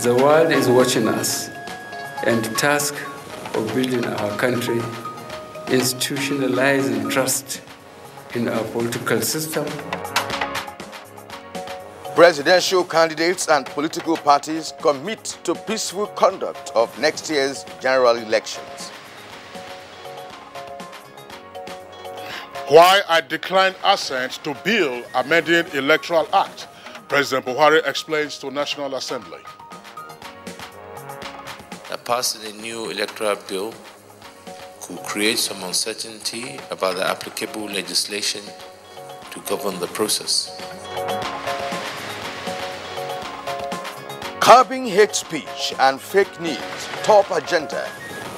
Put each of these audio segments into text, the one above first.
The world is watching us, and the task of building our country, institutionalizing trust in our political system. Presidential candidates and political parties commit to peaceful conduct of next year's general elections. Why I declined assent to bill amending Electoral Act, President Buhari explains to National Assembly. Passing a new electoral bill could create some uncertainty about the applicable legislation to govern the process. Curbing hate speech and fake news, top agenda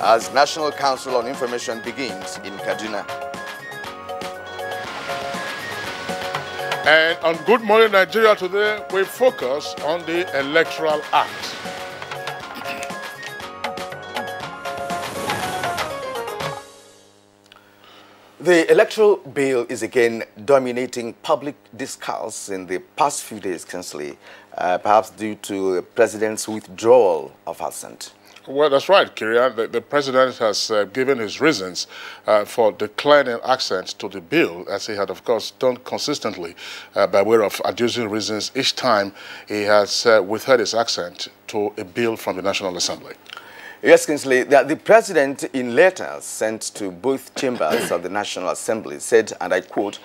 as National Council on Information begins in Kaduna. And on Good Morning Nigeria today, we focus on the Electoral Act. The electoral bill is again dominating public discourse in the past few days, Kinsley, perhaps due to the president's withdrawal of assent. Well, that's right, Kirian. The president has given his reasons for declining assent to the bill, as he had, of course, done consistently by way of adducing reasons each time he has withheld his assent to a bill from the National Assembly. Yes, Kinsley, the president, in letters sent to both chambers of the National Assembly, said, and I quote,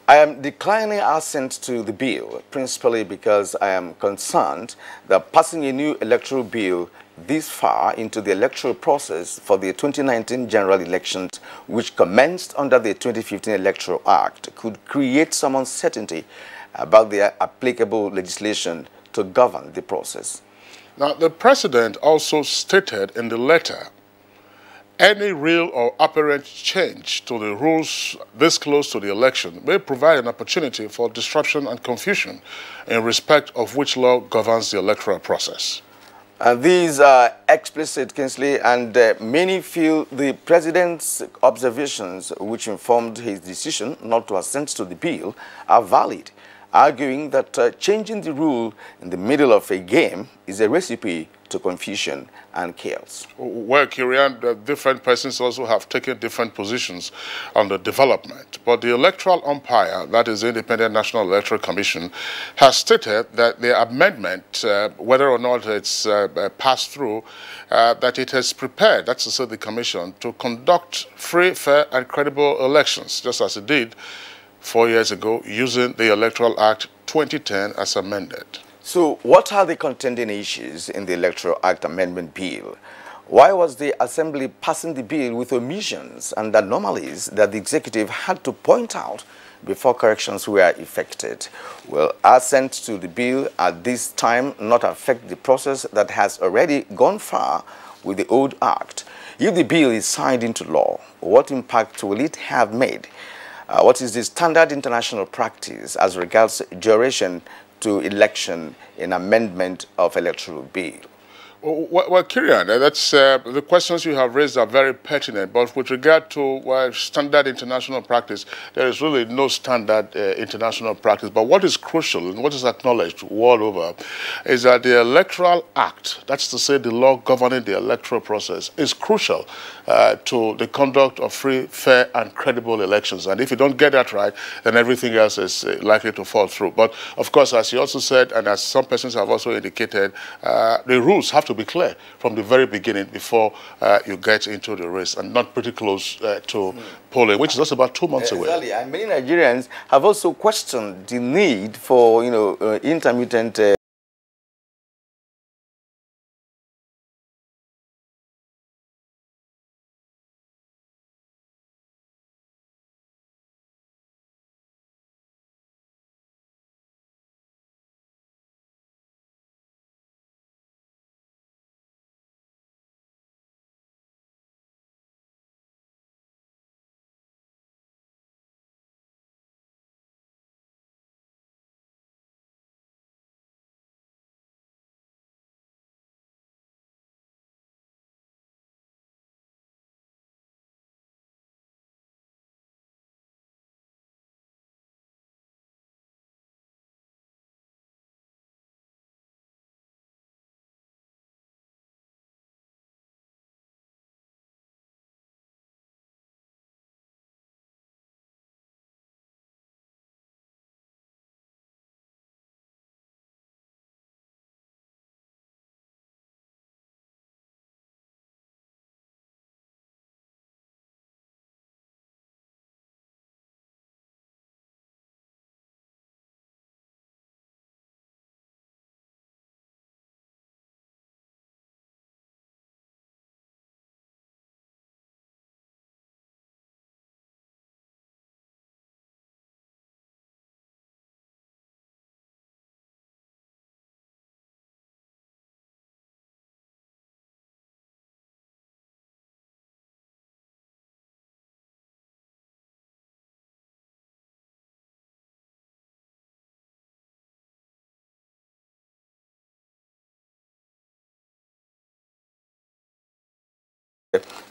"I am declining assent to the bill, principally because I am concerned that passing a new electoral bill this far into the electoral process for the 2019 general elections, which commenced under the 2015 Electoral Act, could create some uncertainty about the applicable legislation to govern the process." Now, the president also stated in the letter, any real or apparent change to the rules this close to the election may provide an opportunity for disruption and confusion in respect of which law governs the electoral process. And these are explicit, Kinsley, and many feel the president's observations, which informed his decision not to assent to the bill, are valid, arguing that changing the rule in the middle of a game is a recipe to confusion and chaos. Well, Kirian, different persons also have taken different positions on the development. But the electoral umpire, that is the Independent National Electoral Commission, has stated that the amendment, whether or not it's passed through, that it has prepared, that's to say the commission, to conduct free, fair, and credible elections, just as it did 4 years ago, using the Electoral Act 2010 as amended. So what are the contending issues in the Electoral Act Amendment Bill? Why was the Assembly passing the bill with omissions and anomalies that the executive had to point out before corrections were effected? Will assent to the bill at this time not affect the process that has already gone far with the old act? If the bill is signed into law, what impact will it have made? What is the standard international practice as regards duration to election in amendment of electoral bill? Well, Kirian, that's the questions you have raised are very pertinent. But with regard to standard international practice, there is really no standard international practice. But what is crucial and what is acknowledged world over is that the Electoral Act, that's to say the law governing the electoral process, is crucial to the conduct of free, fair, and credible elections. And if you don't get that right, then everything else is likely to fall through. But of course, as you also said, and as some persons have also indicated, the rules have to be clear from the very beginning before you get into the race, and not pretty close to polling, which is just about 2 months away. Exactly, and many Nigerians have also questioned the need for, intermittent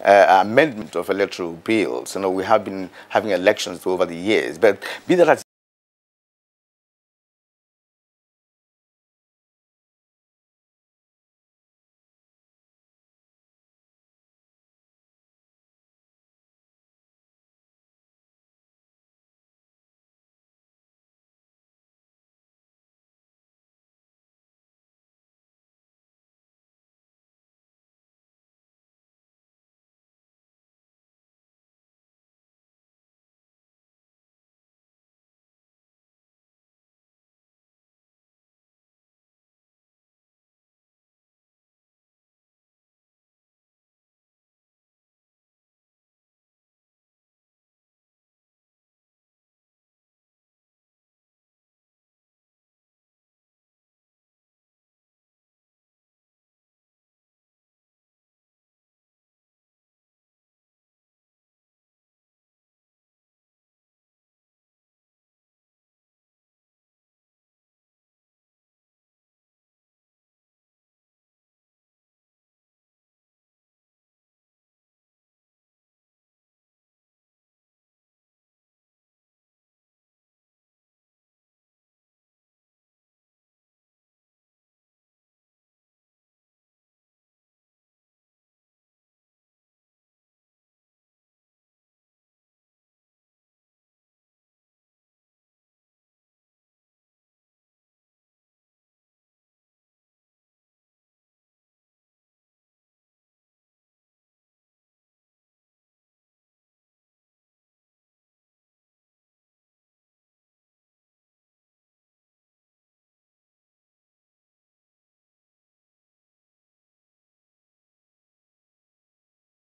amendment of electoral bills. You know, we have been having elections over the years, but be that as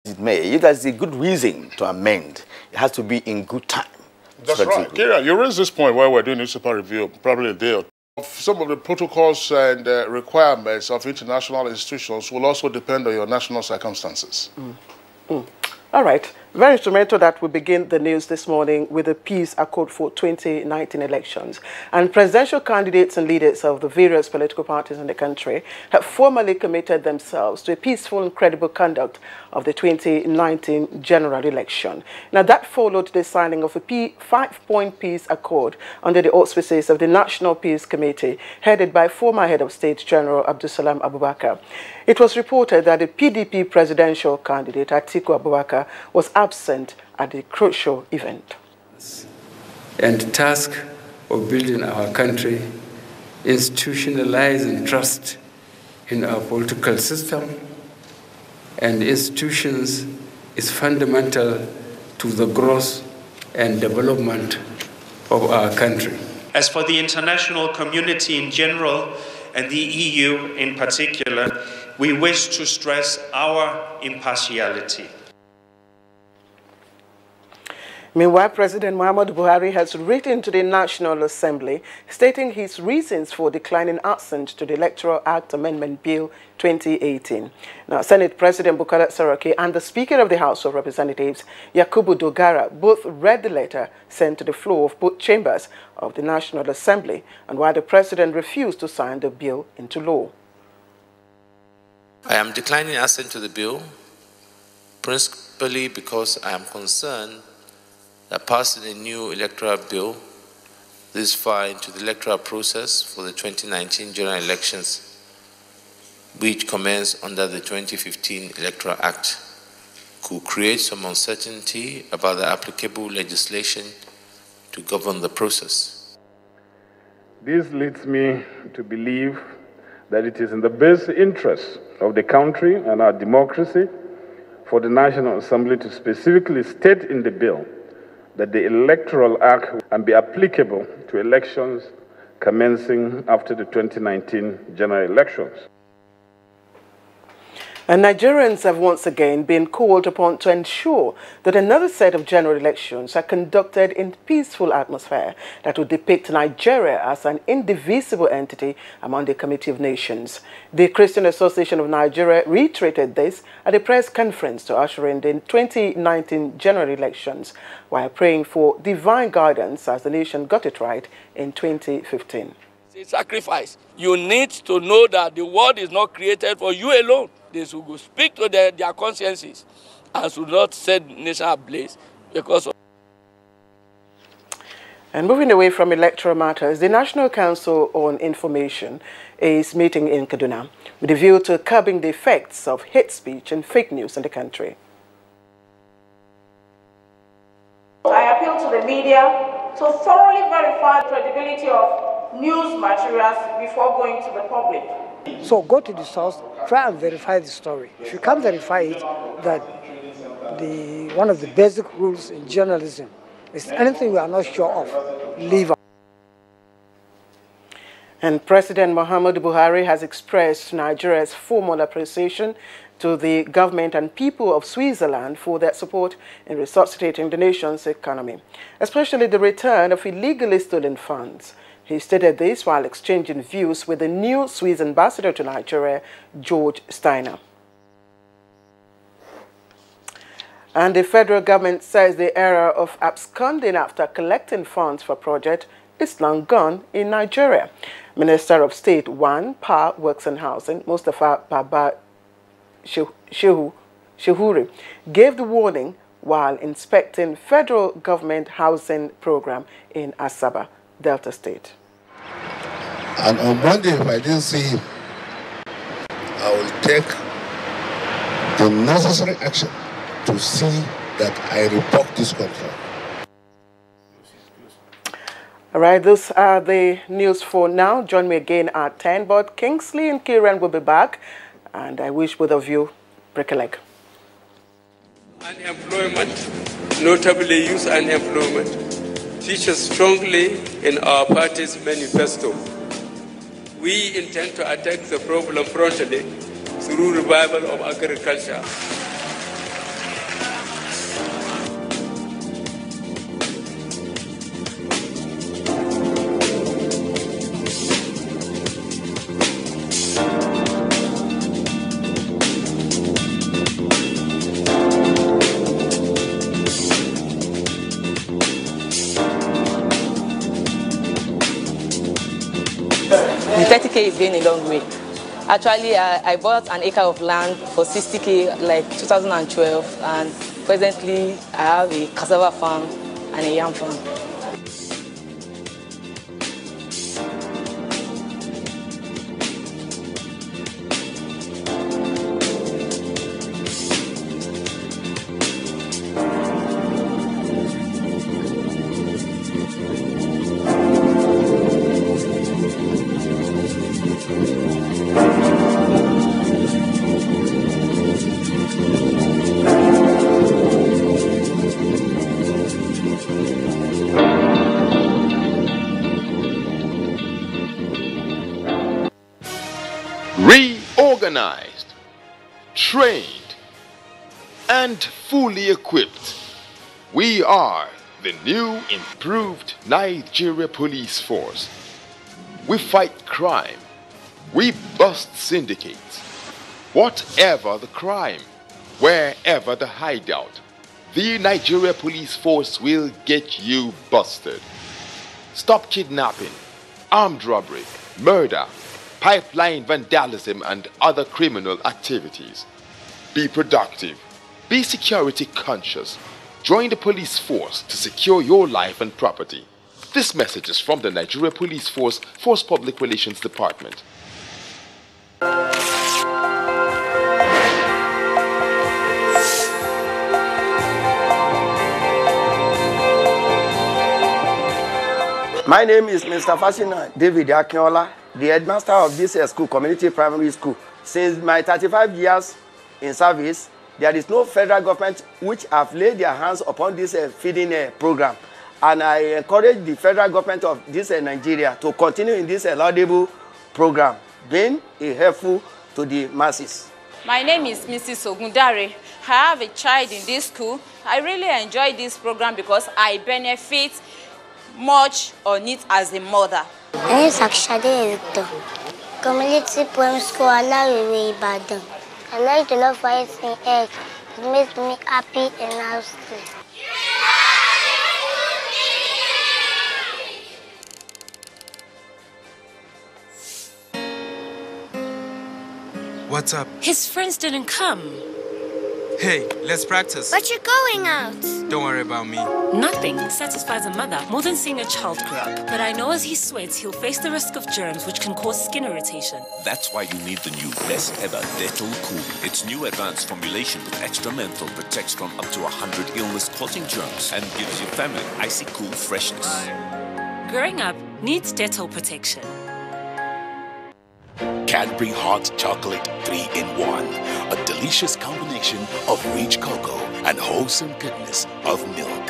it may, if there's a good reason to amend, it has to be in good time. That's right. Kira, you raised this point while we're doing newspaper review, probably a day or two. Some of the protocols and requirements of international institutions will also depend on your national circumstances. All right. Very instrumental that we begin the news this morning with a peace accord for 2019 elections. And presidential candidates and leaders of the various political parties in the country have formally committed themselves to a peaceful and credible conduct of the 2019 general election. Now, that followed the signing of a 5-point peace accord under the auspices of the National Peace Committee, headed by former head of state General Abdulsalam Abubakar. It was reported that the PDP presidential candidate Atiku Abubakar was absent at the crucial event. And task of building our country, institutionalizing trust in our political system and institutions is fundamental to the growth and development of our country. As for the international community in general and the EU in particular, we wish to stress our impartiality. Meanwhile, President Muhammadu Buhari has written to the National Assembly stating his reasons for declining assent to the Electoral Act Amendment Bill 2018. Now, Senate President Bukola Saraki and the Speaker of the House of Representatives, Yakubu Dogara, both read the letter sent to the floor of both chambers of the National Assembly, and why the President refused to sign the bill into law. I am declining assent to the bill, principally because I am concerned that passing a new electoral bill this far into the electoral process for the 2019 general elections, which commenced under the 2015 Electoral Act, could create some uncertainty about the applicable legislation to govern the process. This leads me to believe that it is in the best interest of the country and our democracy for the National Assembly to specifically state in the bill that the Electoral Act can be applicable to elections commencing after the 2019 general elections. And Nigerians have once again been called upon to ensure that another set of general elections are conducted in peaceful atmosphere that will depict Nigeria as an indivisible entity among the Committee of Nations. The Christian Association of Nigeria reiterated this at a press conference to usher in the 2019 general elections, while praying for divine guidance as the nation got it right in 2015. It's a sacrifice. You need to know that the world is not created for you alone. They should go speak to their consciences and should not set the nation ablaze because of. And moving away from electoral matters, the National Council on Information is meeting in Kaduna with a view to curbing the effects of hate speech and fake news in the country. I appeal to the media to thoroughly verify the credibility of news materials before going to the public. So go to the source, try and verify the story. If you can't verify it, that one of the basic rules in journalism is anything we are not sure of, leave out. And President Muhammadu Buhari has expressed Nigeria's formal appreciation to the government and people of Switzerland for their support in resuscitating the nation's economy, especially the return of illegally stolen funds. He stated this while exchanging views with the new Swiss ambassador to Nigeria, George Steiner. And the federal government says the era of absconding after collecting funds for project is long gone in Nigeria. Minister of State 1, Power, Works and Housing, Mustafa Baba Shehuri, gave the warning while inspecting federal government housing program in Asaba, Delta State. And on Monday, if I didn't see him, I will take the necessary action to see that I report this contract. All right, those are the news for now. Join me again at 10, but Kingsley and Kieran will be back, and I wish both of you break a leg. Unemployment, notably youth unemployment, features strongly in our party's manifesto. We intend to attack the problem promptly through revival of agriculture. The 30K is going a long way. Actually, I bought an acre of land for 60K like 2012, and presently I have a cassava farm and a yam farm. Reorganized, trained, and fully equipped, we are the new improved Nigeria Police Force. We fight crime. We bust syndicates. Whatever the crime, wherever the hideout, the Nigeria Police Force will get you busted. Stop kidnapping, armed robbery, murder, pipeline vandalism, and other criminal activities. Be productive. Be security conscious. Join the police force to secure your life and property. This message is from the Nigeria Police Force Public Relations Department. My name is Mr. Fasina David Akinola, the headmaster of this school, community primary school. Since my 35 years in service, there is no federal government which have laid their hands upon this feeding program. And I encourage the federal government of this Nigeria to continue in this laudable program, being helpful to the masses. My name is Mrs. Ogundare. I have a child in this school. I really enjoy this program because I benefit much on it as a mother. My name is Akshade Victor. Community Primary School, Alawiwe, Ibadan. I like to love eating egg. It makes me happy and healthy. What's up? His friends didn't come. Hey, let's practice. But you're going out. Don't worry about me. Nothing satisfies a mother more than seeing a child grow up. But I know as he sweats, he'll face the risk of germs which can cause skin irritation. That's why you need the new best ever Dettol Cool. Its new advanced formulation with extra menthol protects from up to 100 illness-causing germs and gives your family icy cool freshness. Growing up needs Dettol protection. Cadbury Hot Chocolate 3-in-1. A delicious combination of rich cocoa and wholesome goodness of milk.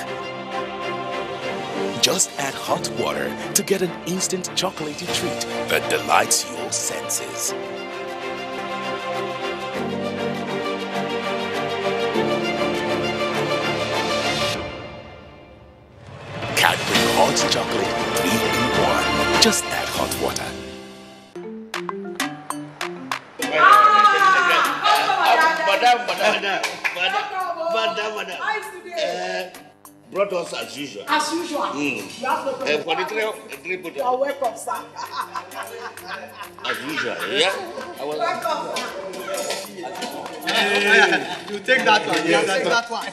Just add hot water to get an instant chocolatey treat that delights your senses. Cadbury Hot Chocolate 3-in-1. Just add hot water. Madam. Brought us as usual. As usual. You have no problem. For the three put you are welcome, sir. As usual, yeah? Welcome, sir. You take that one. You take that one.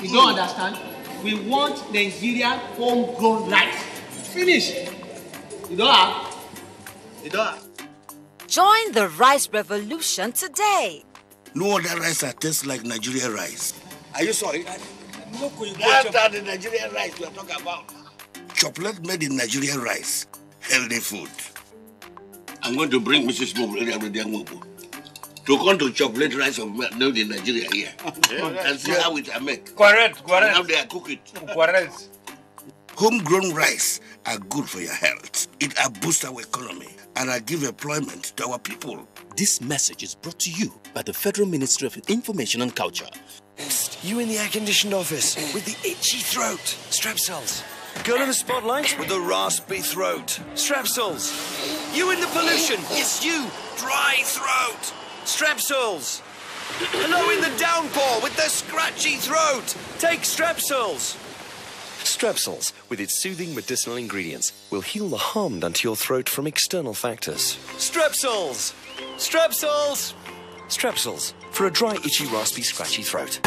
You don't understand? We want Nigerian homegrown rice. Finish. You don't have? You don't have? Join the rice revolution today. No other rice that tastes like Nigerian rice. Are you sorry? That's the Nigerian rice we are talking about. Chocolate made in Nigerian rice. Healthy food. I'm going to bring Mrs. Mobu to come to chocolate rice made in Nigeria here. And see how it are made. Correct. And how they are cook it. Correct. Homegrown rice are good for your health. It will boost our economy and will give employment to our people. This message is brought to you by the Federal Ministry of Information and Culture. You in the air-conditioned office with the itchy throat. Strepsils. Girl in the spotlight with the raspy throat. Strepsils. You in the pollution. It's you. Dry throat. Strepsils. Hello in the downpour with the scratchy throat. Take Strepsils. Strepsils, with its soothing medicinal ingredients, will heal the harm done to your throat from external factors. Strepsils. Strepsils. Strepsils, for a dry, itchy, raspy, scratchy throat.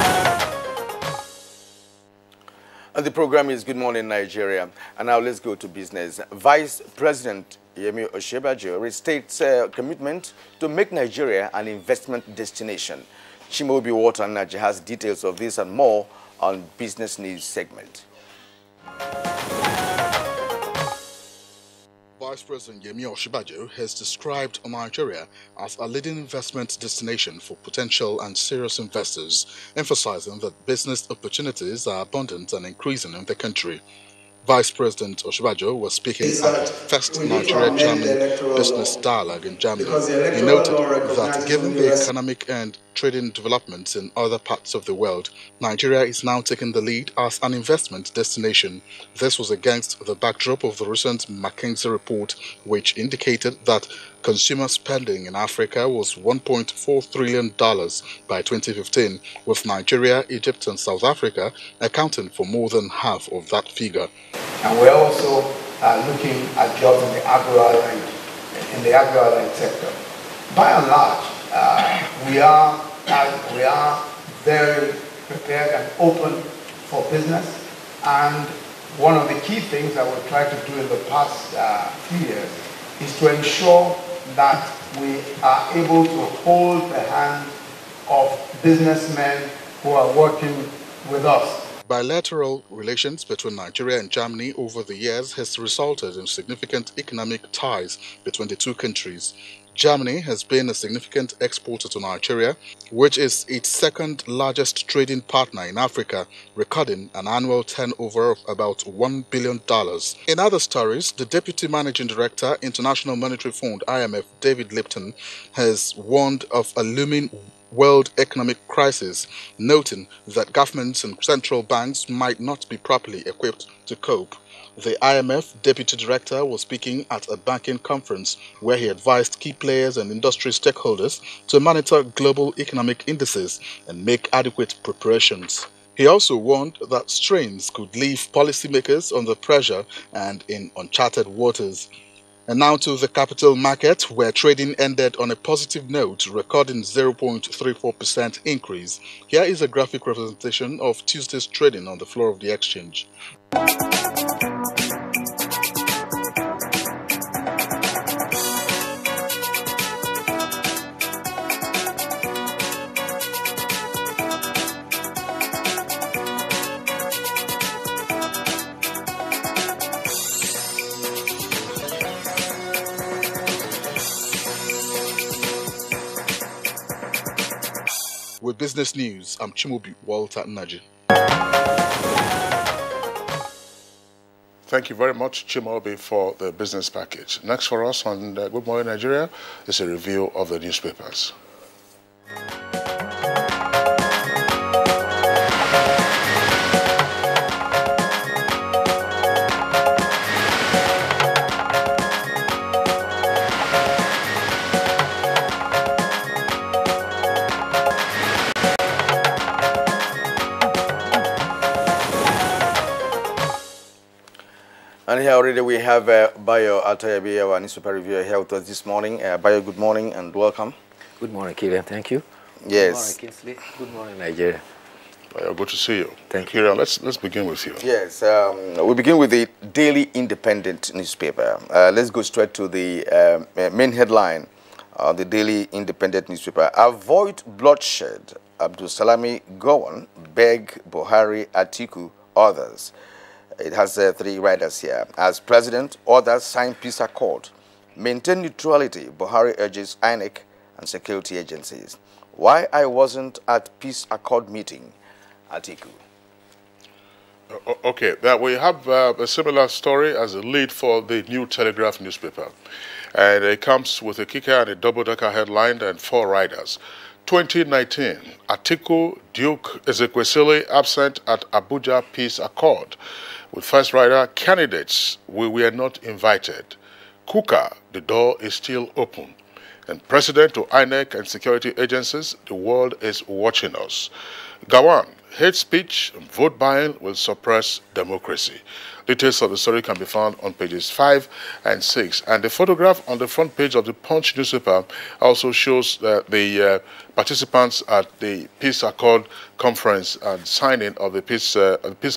And the program is Good Morning Nigeria. And now let's go to business. Vice President Yemi Osinbajo restates commitment to make Nigeria an investment destination. Chimaobi Watanaji has details of this and more on Business News segment. Vice President Yemi Osinbajo has described Nigeria as a leading investment destination for potential and serious investors, emphasizing that business opportunities are abundant and increasing in the country. Vice President Osinbajo was speaking at first Nigeria-Germany business dialogue in Germany. He noted that given the economic and trading developments in other parts of the world, Nigeria is now taking the lead as an investment destination. This was against the backdrop of the recent McKinsey report, which indicated that consumer spending in Africa was $1.4 trillion by 2015, with Nigeria, Egypt and South Africa accounting for more than half of that figure. And we're also looking at jobs in the agri-allied sector. By and large, we are very prepared and open for business. And one of the key things that we've tried to do in the past few years is to ensure that we are able to hold the hand of businessmen who are working with us. Bilateral relations between Nigeria and Germany over the years has resulted in significant economic ties between the two countries. Germany has been a significant exporter to Nigeria, which is its second largest trading partner in Africa, recording an annual turnover of about $1 billion. In other stories, the Deputy Managing Director, International Monetary Fund (IMF), David Lipton, has warned of a looming world economic crisis, noting that governments and central banks might not be properly equipped to cope. The IMF Deputy Director was speaking at a banking conference where he advised key players and industry stakeholders to monitor global economic indices and make adequate preparations. He also warned that strains could leave policymakers under pressure and in uncharted waters. And now to the capital market, where trading ended on a positive note, recording 0.34% increase. Here is a graphic representation of Tuesday's trading on the floor of the exchange. With business news, I'm Chimobi Walter Naji. Thank you very much, Chimobi, for the business package. Next for us on Good Morning Nigeria is a review of the newspapers. And here already we have Bayo Atayabi, our newspaper reviewer, here with us this morning. Bayo, good morning and welcome. Good morning, Kieran. Thank you. Yes. Good morning, Kingsley. Good morning, Nigeria. Bayo, good to see you. Thank you. Kieran, let's begin with you. Yes. We begin with the Daily Independent newspaper. Let's go straight to the main headline of the Daily Independent newspaper. Avoid bloodshed. Abdul Salami Gowon beg Buhari, Atiku, others. It has 3 riders here. As president, others sign peace accord. Maintain neutrality, Buhari urges INEC and security agencies. Why I wasn't at peace accord meeting, Atiku. Okay, we have a similar story as a lead for the New Telegraph newspaper. And it comes with a kicker and a double-decker headline and 4 riders. 2019, Atiku, Duke, Ezekwesili absent at Abuja Peace Accord. With first rider, candidates, we were not invited. Kuka, the door is still open. And President to INEC and security agencies, the world is watching us. Gawan, hate speech and vote buying will suppress democracy. Details of the story can be found on pages 5 and 6. And the photograph on the front page of the Punch newspaper also shows the participants at the Peace Accord conference and signing of the Peace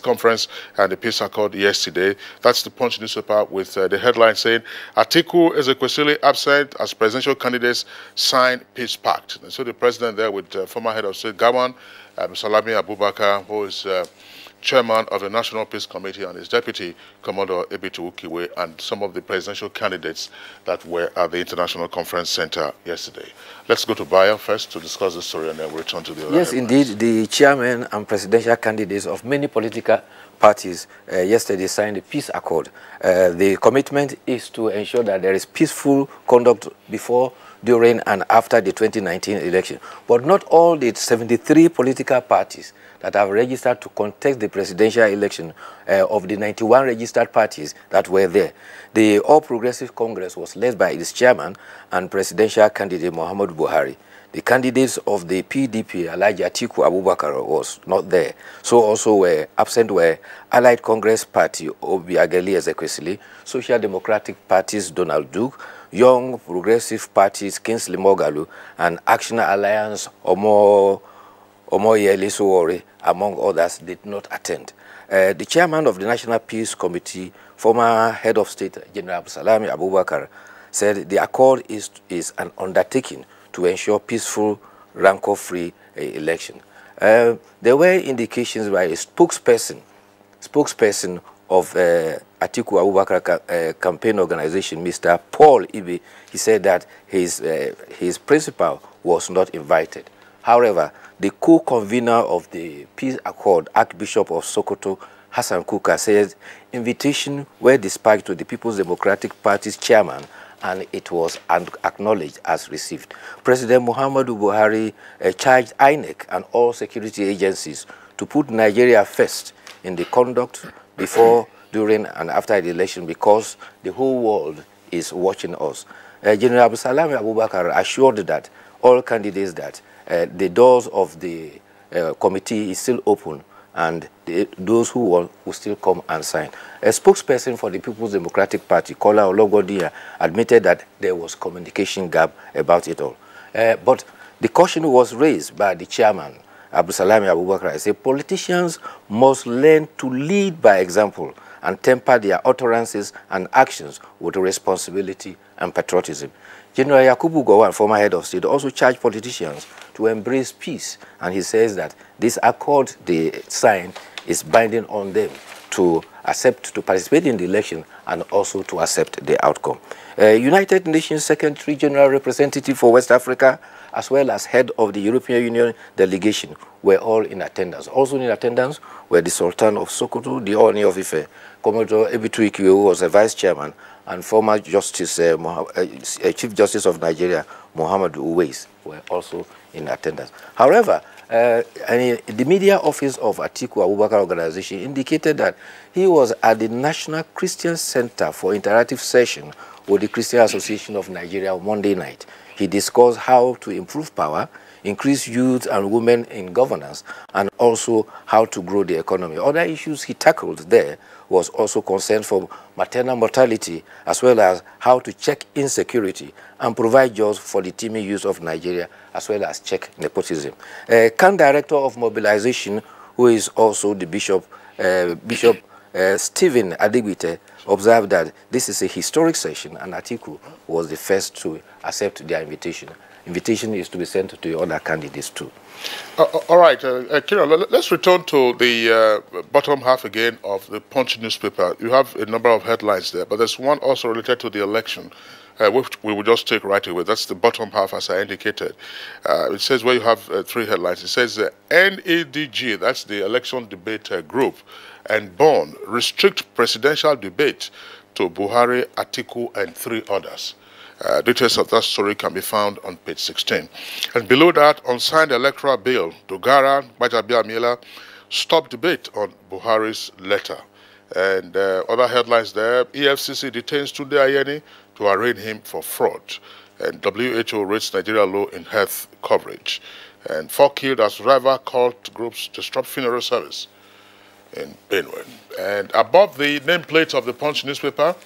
Conference and the Peace Accord yesterday. That's the Punch newspaper with the headline saying, Atiku Ezekwesili absent as presidential candidates sign Peace Pact. And so the president there with former head of state Gawan, Salami Abubakar, who is chairman of the National Peace Committee, and his deputy, Commodore Ebitu Ukiwe, and some of the presidential candidates that were at the International Conference Center yesterday. Let's go to Bayo first to discuss the story, and then we'll return to the other Yes, headlines. indeed, the chairman and presidential candidates of many political parties yesterday signed a peace accord. The commitment is to ensure that there is peaceful conduct before, during, and after the 2019 election. But not all the 73 political parties that have registered to contest the presidential election of the 91 registered parties that were there. The All Progressive Congress was led by its chairman and presidential candidate Muhammadu Buhari. The candidates of the PDP, Alhaji Atiku Abubakar, was not there. So also were absent were Allied Congress Party, Obiageli Ezekwesili, Social Democratic Parties, Donald Duke, Young Progressive Parties, Kingsley Moghalu, and Action Alliance, Omoyele Sowore, among others, did not attend. The chairman of the National Peace Committee, former head of state, General Salami Abubakar, said the accord is an undertaking to ensure peaceful, rancor-free election. There were indications by a spokesperson of Atiku Abubakar campaign organization, Mr. Paul Ibe. He said that his principal was not invited. However, the co-convener of the Peace Accord, Archbishop of Sokoto, Hassan Kuka, said invitation were dispatched to the People's Democratic Party's chairman, and it was acknowledged as received. President Muhammadu Buhari charged INEC and all security agencies to put Nigeria first in the conduct before, during, and after the election, because the whole world is watching us. General Salami Abubakar assured that all candidates that the doors of the committee is still open and those who won will still come and sign. A spokesperson for the People's Democratic Party, Kola Ologodia, admitted that there was communication gap about it all. But the caution was raised by the chairman, Abdulsalami Abubakar. He said politicians must learn to lead by example and temper their utterances and actions with responsibility and patriotism. General Yakubu Gowon, former head of state, also charged politicians to embrace peace, and he says that this accord they signed is binding on them to accept, to participate in the election and also to accept the outcome. United Nations Secretary General Representative for West Africa, as well as head of the European Union delegation, were all in attendance. Also in attendance were the Sultan of Sokoto, the Oni of Ife, Commodore Ebitu Ikwe, who was a vice chairman, and former Justice, Chief Justice of Nigeria, Muhammad Uwais, were also in attendance. However, the media office of Atiku Abubakar organization indicated that he was at the National Christian Center for Interactive Session with the Christian Association of Nigeria on Monday night. He discussed how to improve power, increase youth and women in governance, and also how to grow the economy. Other issues he tackled there was also concern for maternal mortality, as well as how to check insecurity and provide jobs for the teeming youth of Nigeria, as well as check nepotism. CAN Director of Mobilization, who is also the Bishop Stephen Adigbite, observed that this is a historic session, and Atiku was the first to accept their invitation. Invitation is to be sent to the other candidates too. All right, Kira, let's return to the bottom half again of the Punch newspaper. You have a number of headlines there, but there's one also related to the election, which we will just take right away. That's the bottom half, as I indicated. It says where you have three headlines. It says NADG, that's the election debate group, and BORN restrict presidential debate to Buhari, Atiku, and 3 others. Details of that story can be found on page 16. And below that, unsigned electoral bill, Dogara, Bajabiamila, stop debate on Buhari's letter. And other headlines there, EFCC detains Tunde Ayeni to arraign him for fraud. And WHO rates Nigeria low in health coverage. And 4 killed as rival cult groups disrupt funeral service in Benue. And above the nameplate of the Punch newspaper,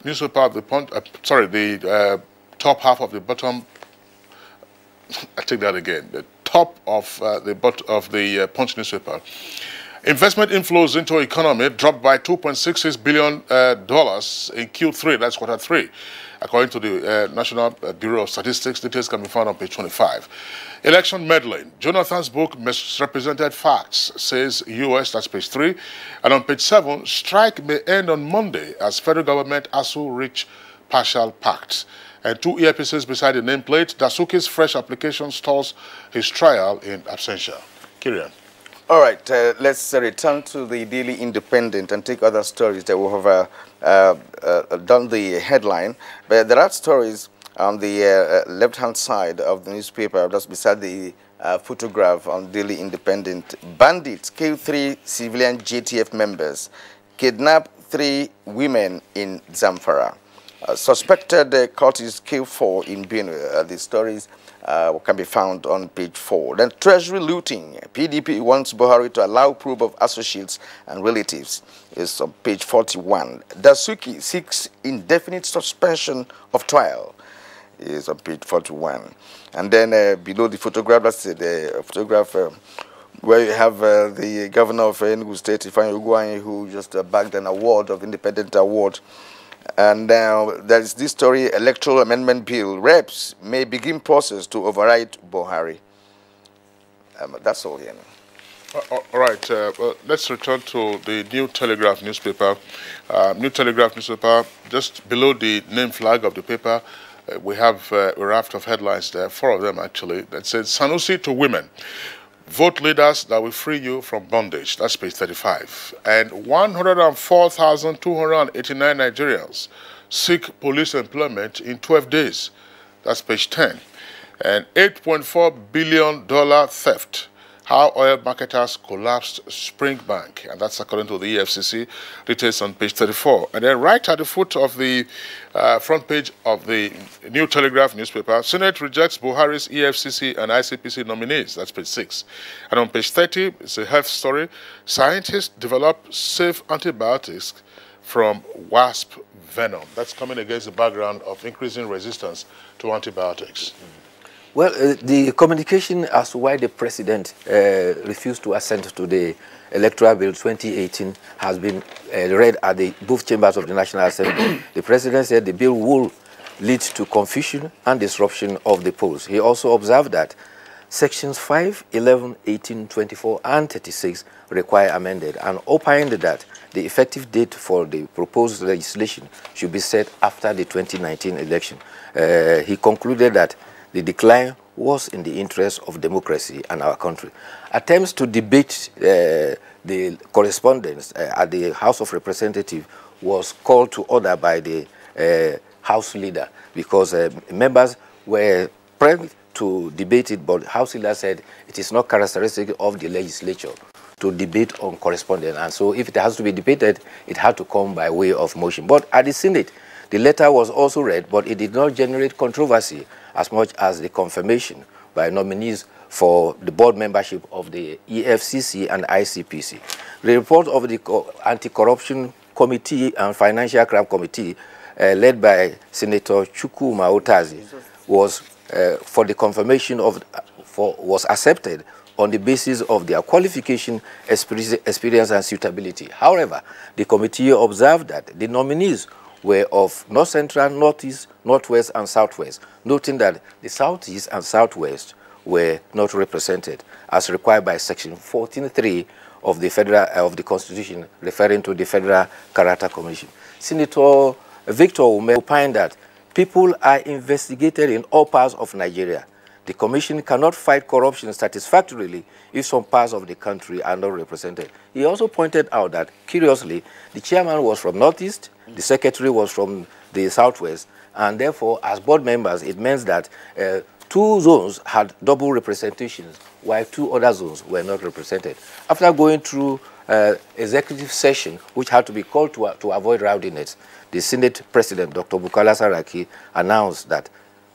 newspaper of the Punch, the top half of the bottom, I take that again, the top of the Punch newspaper. Investment inflows into economy dropped by $2.66 billion in Q3, that's quarter 3. According to the National Bureau of Statistics, details can be found on page 25. Election meddling. Jonathan's book, Misrepresented Facts, says U.S., that's page 3. And on page 7, strike may end on Monday as federal government ASU reach partial pact. And 2 earpieces beside the nameplate. Dasuki's fresh application stalls his trial in absentia. Kirian. All right, let's return to the Daily Independent and take other stories that we have done the headline. But there are stories on the left-hand side of the newspaper, just beside the photograph on Daily Independent. Bandits kill 3 civilian JTF members, kidnap 3 women in Zamfara. Suspected cultists kill 4 in Benue. The stories can be found on page 4. Then treasury looting. PDP wants Buhari to allow probe of associates and relatives. Is on page 41. Dasuki seeks indefinite suspension of trial. Is on page 41. And then below the photograph, that's the photograph where you have the governor of Enugu State, Ifeanyi Ugwuanyi, who just bagged an award of independent award. And now there is this story, electoral amendment bill. Reps may begin process to override Buhari. That's all here. All right, let's return to the New Telegraph newspaper. New Telegraph newspaper, just below the name flag of the paper, we have a raft of headlines there, 4 of them actually, that says, Sanusi to women. Vote leaders that will free you from bondage. That's page 35. And 104,289 Nigerians seek police employment in 12 days. That's page 10. And $8.4 billion theft how oil marketers collapsed Spring Bank, and that's according to the EFCC. Details on page 34. And then right at the foot of the front page of the New Telegraph newspaper, Senate rejects Buhari's EFCC and ICPC nominees. That's page 6. And on page 30, it's a health story. Scientists develop safe antibiotics from wasp venom. That's coming against the background of increasing resistance to antibiotics. Well, the communication as to why the president refused to assent to the Electoral Bill 2018 has been read at both chambers of the National Assembly. The president said the bill will lead to confusion and disruption of the polls. He also observed that sections 5, 11, 18, 24, and 36 require amended, and opined that the effective date for the proposed legislation should be set after the 2019 election. He concluded that the decline was in the interest of democracy and our country. Attempts to debate the correspondence at the House of Representatives was called to order by the House leader because members were present to debate it, but House leader said it is not characteristic of the legislature to debate on correspondence, and so if it has to be debated, it had to come by way of motion. But at the Senate, the letter was also read, but it did not generate controversy as much as the confirmation by nominees for the board membership of the EFCC and ICPC. The report of the Anti-Corruption Committee and Financial Crime Committee, led by Senator Chukwuma Otazi, was for the confirmation of was accepted on the basis of their qualification, experience, and suitability. However, the committee observed that the nominees were of North Central, Northeast, Northwest, and Southwest, noting that the Southeast and Southwest were not represented, as required by Section 14.3 of the Constitution, referring to the Federal Character Commission. Senator Victor Ume opined that people are investigated in all parts of Nigeria. The Commission cannot fight corruption satisfactorily if some parts of the country are not represented. He also pointed out that, curiously, the chairman was from Northeast, the secretary was from the Southwest, and therefore, as board members, it means that 2 zones had double representations, while 2 other zones were not represented. After going through executive session, which had to be called to avoid rowdiness, the Senate President, Dr. Bukola Saraki, announced that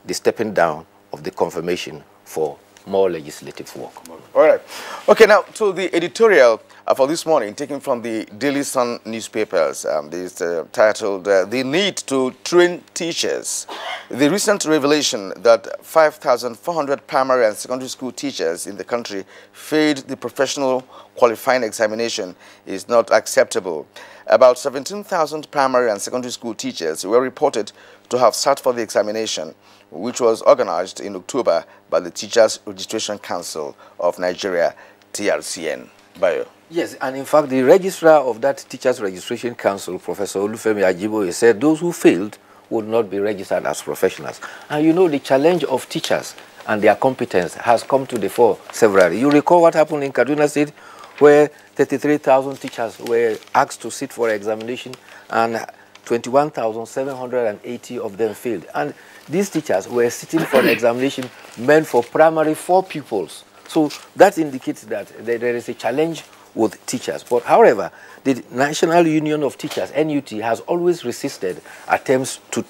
the stepping down of the confirmation for more legislative work. All right. Okay, now to the editorial for this morning, taken from the Daily Sun newspapers. This is titled, The Need to Train Teachers. The recent revelation that 5,400 primary and secondary school teachers in the country failed the professional qualifying examination is not acceptable. About 17,000 primary and secondary school teachers were reported to have sat for the examination, which was organized in October by the Teachers Registration Council of Nigeria, TRCN. Bayo. Yes, and in fact, the registrar of that Teachers Registration Council, Professor Olufemi Ajiboye, said those who failed would not be registered as professionals. And you know, the challenge of teachers and their competence has come to the fore severally. You recall what happened in Kaduna State, where 33,000 teachers were asked to sit for examination, and 21,780 of them failed. And these teachers were sitting for an examination meant for primary 4 pupils. So that indicates that there is a challenge with teachers. But however, the National Union of Teachers, NUT, has always resisted attempts to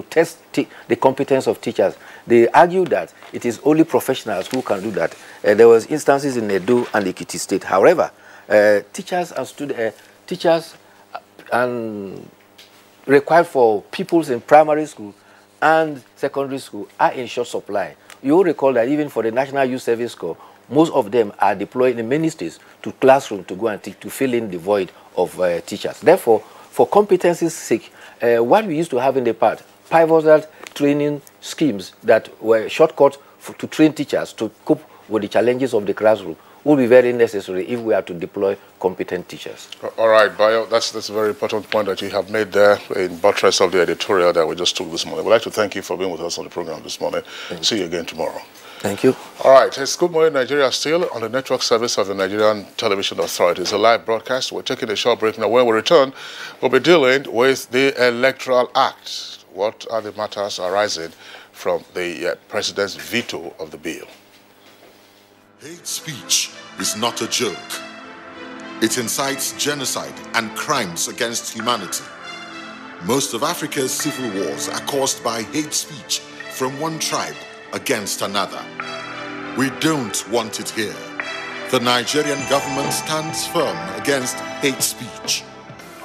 test the competence of teachers. They argue that it is only professionals who can do that. There was instances in Edo and Ekiti State. However, teachers and required for pupils in primary school and secondary school are in short supply. You will recall that even for the National Youth Service Corps, most of them are deployed in many states to classroom to go and teach, to fill in the void of teachers. Therefore, for competency's sake, what we used to have in the past, pivotal training schemes that were shortcuts to train teachers to cope with the challenges of the classroom will be very necessary if we are to deploy competent teachers. All right, Bayo, that's a very important point that you have made there in buttress of the editorial that we just took this morning. We'd like to thank you for being with us on the program this morning. See you again tomorrow. Thank you. All right, it's Good Morning Nigeria still on the network service of the Nigerian Television Authority. It's a live broadcast. We're taking a short break now. When we return, we'll be dealing with the Electoral Act. What are the matters arising from the president's veto of the bill? Hate speech is not a joke. It incites genocide and crimes against humanity. Most of Africa's civil wars are caused by hate speech from one tribe against another. We don't want it here. The Nigerian government stands firm against hate speech.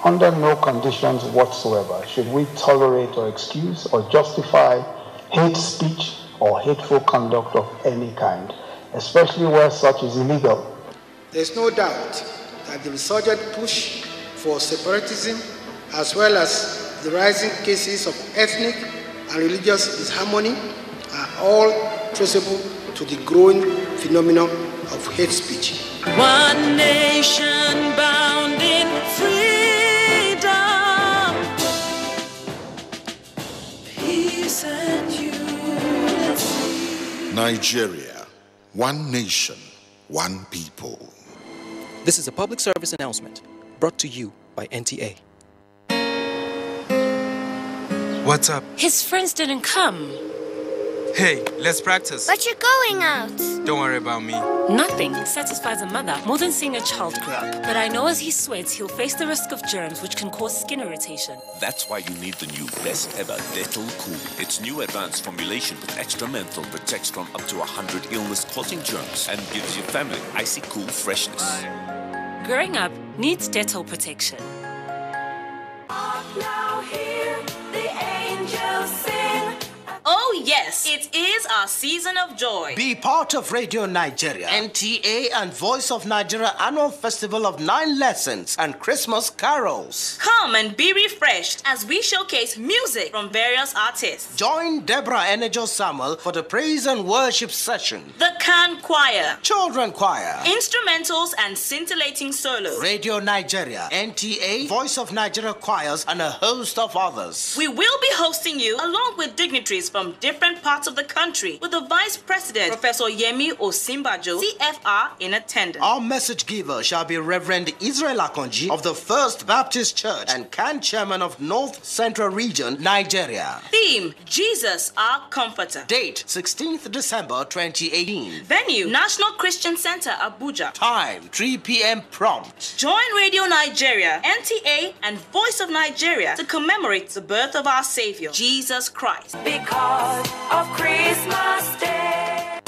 Under no conditions whatsoever should we tolerate or excuse or justify hate speech or hateful conduct of any kind, especially where such is illegal. There's no doubt that the resurgent push for separatism, as well as the rising cases of ethnic and religious disharmony, are all traceable to the growing phenomenon of hate speech. One nation bound in freedom, peace and unity. Nigeria, one nation, one people. This is a public service announcement brought to you by NTA. What's up? His friends didn't come. Hey, let's practice. But you're going out. Don't worry about me. Nothing satisfies a mother more than seeing a child grow up. But I know as he sweats, he'll face the risk of germs which can cause skin irritation. That's why you need the new best ever Dettol Cool. Its new advanced formulation with extra menthol protects from up to 100 illness-causing germs and gives your family icy cool freshness. Growing up needs Dettol protection. Now hear the angels sing. Oh yes, it is our season of joy. Be part of Radio Nigeria, NTA and Voice of Nigeria Annual Festival of 9 Lessons and Christmas Carols. Come and be refreshed as we showcase music from various artists. Join Deborah Enejo Samuel for the praise and worship session. The Can Choir, Children Choir, instrumentals and scintillating solos. Radio Nigeria, NTA, Voice of Nigeria Choirs and a host of others. We will be hosting you along with dignitaries from different parts of the country, with the Vice President, Professor Yemi Osinbajo, CFR, in attendance. Our message giver shall be Reverend Israel Akonji of the First Baptist Church and Can Chairman of North Central Region, Nigeria. Theme, Jesus, our Comforter. Date, 16th December 2018. Venue, National Christian Center, Abuja. Time, 3 p.m. prompt. Join Radio Nigeria, NTA, and Voice of Nigeria to commemorate the birth of our Savior, Jesus Christ. Because of Christmas Day.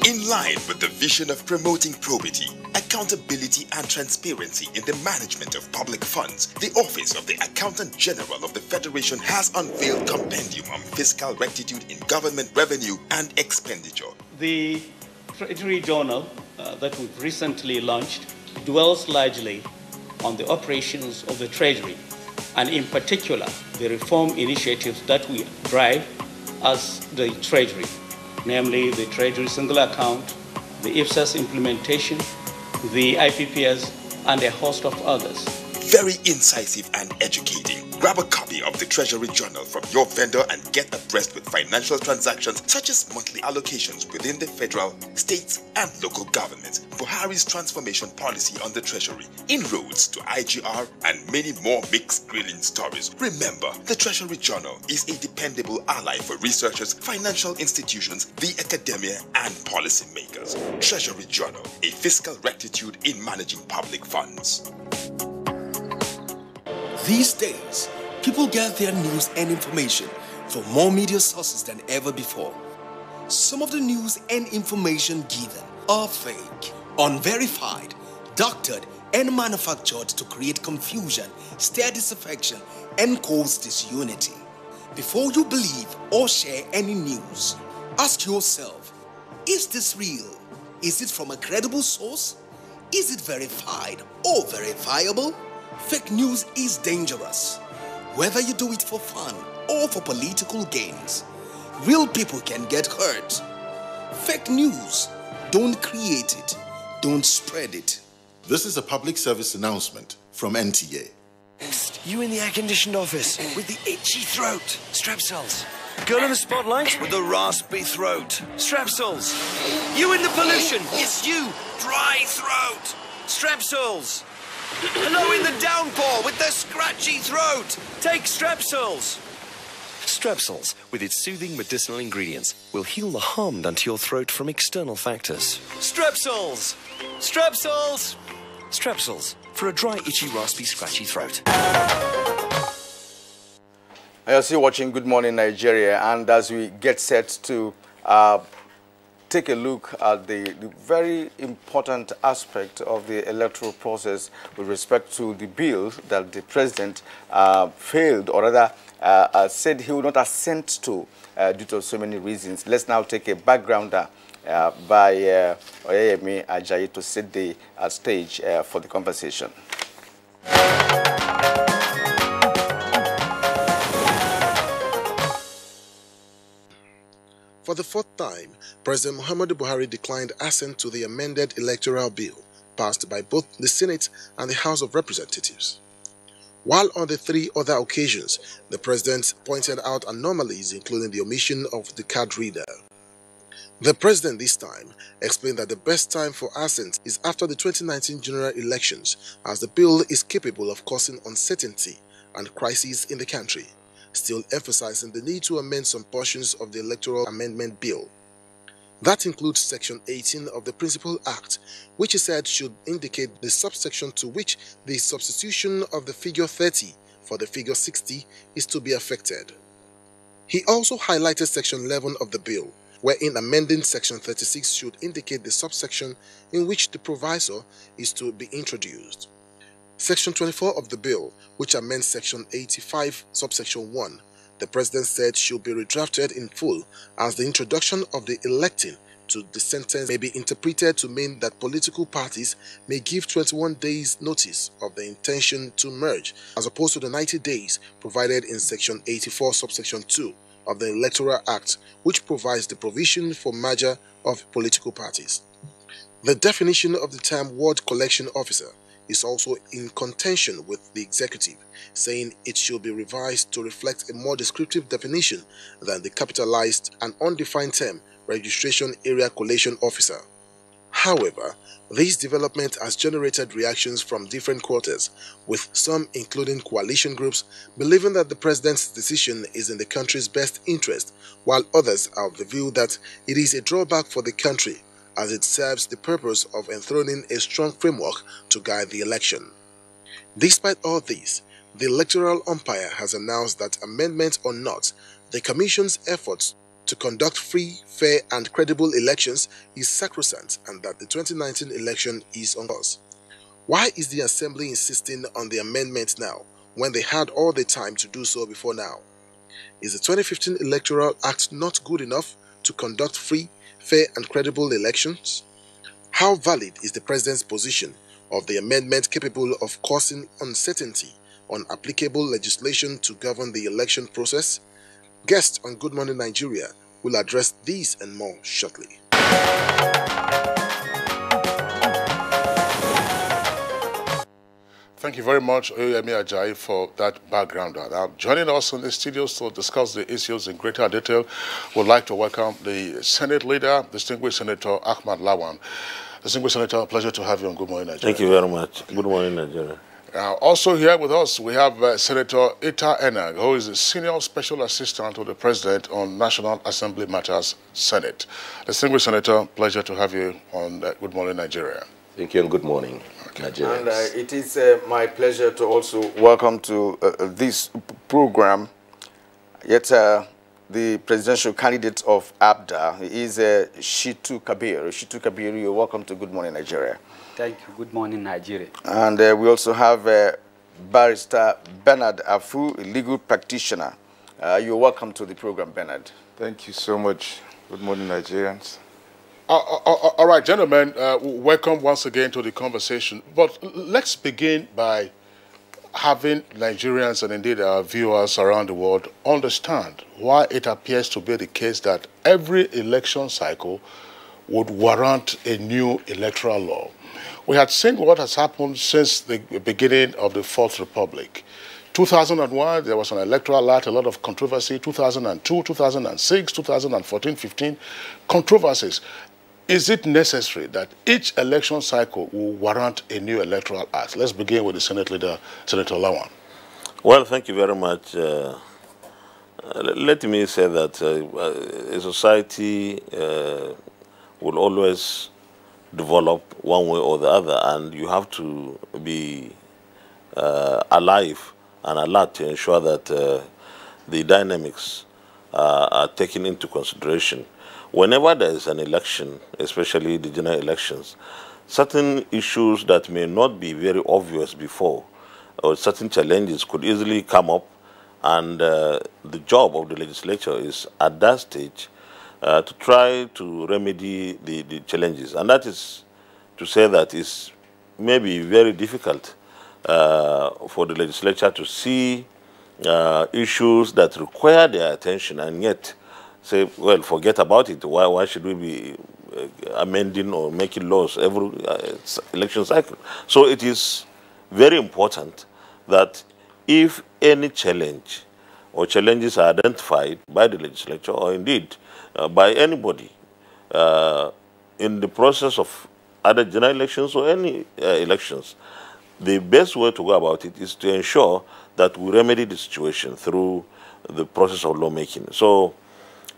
In line with the vision of promoting probity, accountability and transparency in the management of public funds, the Office of the Accountant General of the Federation has unveiled Compendium on Fiscal Rectitude in Government Revenue and Expenditure. The Treasury Journal that we've recently launched dwells largely on the operations of the Treasury, and in particular, the reform initiatives that we drive as the Treasury, namely the Treasury Single Account, the IFSAS implementation, the IPPS, and a host of others. Very incisive and educating. Grab a copy of the Treasury Journal from your vendor and get abreast with financial transactions such as monthly allocations within the federal, states, and local governments, Buhari's transformation policy on the Treasury, inroads to IGR, and many more mixed grilling stories. Remember, the Treasury Journal is a dependable ally for researchers, financial institutions, the academia, and policymakers. Treasury Journal, a fiscal rectitude in managing public funds. These days, people get their news and information from more media sources than ever before. Some of the news and information given are fake, unverified, doctored, and manufactured to create confusion, stir disaffection, and cause disunity. Before you believe or share any news, ask yourself, is this real? Is it from a credible source? Is it verified or verifiable? Fake news is dangerous, whether you do it for fun or for political gains. Real people can get hurt. Fake news, don't create it, don't spread it. This is a public service announcement from NTA. You in the air-conditioned office with the itchy throat. Strepsils. Girl in the spotlight with the raspy throat. Strepsils. You in the pollution. It's you. Dry throat. Strepsils. Hello in the downpour with the scratchy throat. Take Strepsils. Strepsils, with its soothing medicinal ingredients, will heal the harm done to your throat from external factors. Strepsils! Strepsils! Strepsils, for a dry, itchy, raspy, scratchy throat. You're still watching Good Morning Nigeria, and as we get set to take a look at the very important aspect of the electoral process with respect to the bill that the president failed, or rather said he would not assent to due to so many reasons. Let's now take a backgrounder by Oyeyemi Ajayi to set the stage for the conversation. For the fourth time, President Muhammadu Buhari declined assent to the amended electoral bill passed by both the Senate and the House of Representatives. While on the three other occasions, the president pointed out anomalies, including the omission of the card reader. The president this time explained that the best time for assent is after the 2019 general elections, as the bill is capable of causing uncertainty and crises in the country, still emphasizing the need to amend some portions of the Electoral Amendment Bill. That includes Section 18 of the Principal Act, which he said should indicate the subsection to which the substitution of the figure 30 for the figure 60 is to be affected. He also highlighted Section 11 of the bill, wherein amending Section 36 should indicate the subsection in which the provisor is to be introduced. Section 24 of the bill, which amends Section 85, subsection 1, the president said should be redrafted in full, as the introduction of the electing to the sentence may be interpreted to mean that political parties may give 21 days notice of their intention to merge, as opposed to the 90 days provided in Section 84, subsection 2 of the Electoral Act, which provides the provision for merger of political parties. The definition of the term ward collection officer is also in contention with the executive, saying it should be revised to reflect a more descriptive definition than the capitalized and undefined term registration area collation officer. However, this development has generated reactions from different quarters, with some, including coalition groups, believing that the president's decision is in the country's best interest, while others are of the view that it is a drawback for the country, as it serves the purpose of enthroning a strong framework to guide the election. Despite all this, the electoral umpire has announced that, amendment or not, the Commission's efforts to conduct free, fair and credible elections is sacrosanct, and that the 2019 election is on course. Why is the Assembly insisting on the amendment now, when they had all the time to do so before now? Is the 2015 Electoral Act not good enough to conduct free, fair and credible elections? How valid is the president's position of the amendment capable of causing uncertainty on applicable legislation to govern the election process? Guests on Good Morning Nigeria will address these and more shortly. Thank you very much, Oyeyemi Ajayi, for that background. Now, joining us in the studios to discuss the issues in greater detail, we'd like to welcome the Senate leader, distinguished Senator Ahmad Lawan. Distinguished Senator, pleasure to have you on Good Morning Nigeria. Thank you very much. Good morning, Nigeria. Now, also here with us, we have Senator Ita Enang, who is the Senior Special Assistant to the President on National Assembly Matters, Senate. Distinguished Senator, pleasure to have you on Good Morning Nigeria. Thank you and good morning, Nigeria. And it is my pleasure to also welcome to this program yet the presidential candidate of ABDA. He is Shitu Kabir. Shitu Kabir, you're welcome to Good Morning Nigeria. Thank you. Good morning, Nigeria. And we also have Barrister Bernard Afu, a legal practitioner. You're welcome to the program, Bernard. Thank you so much. Good morning, Nigerians. All right, gentlemen, welcome once again to the conversation. But let's begin by having Nigerians and indeed our viewers around the world understand why it appears to be the case that every election cycle would warrant a new electoral law. We had seen what has happened since the beginning of the Fourth Republic. 2001, there was an electoral act, a lot of controversy. 2002, 2006, 2014, 15, controversies. Is it necessary that each election cycle will warrant a new electoral act? Let's begin with the Senate leader, Senator Lawan. Well, thank you very much, Let me say that a society will always develop one way or the other, and you have to be alive and alert to ensure that the dynamics are taken into consideration. Whenever there is an election, especially the general elections, certain issues that may not be very obvious before, or certain challenges could easily come up, and the job of the legislature is at that stage to try to remedy the challenges. And that is to say that it's maybe very difficult for the legislature to see issues that require their attention and yet say, well, forget about it. Why should we be amending or making laws every election cycle? So it is very important that if any challenge or challenges are identified by the legislature or indeed by anybody in the process of either general elections or any elections, the best way to go about it is to ensure that we remedy the situation through the process of lawmaking. So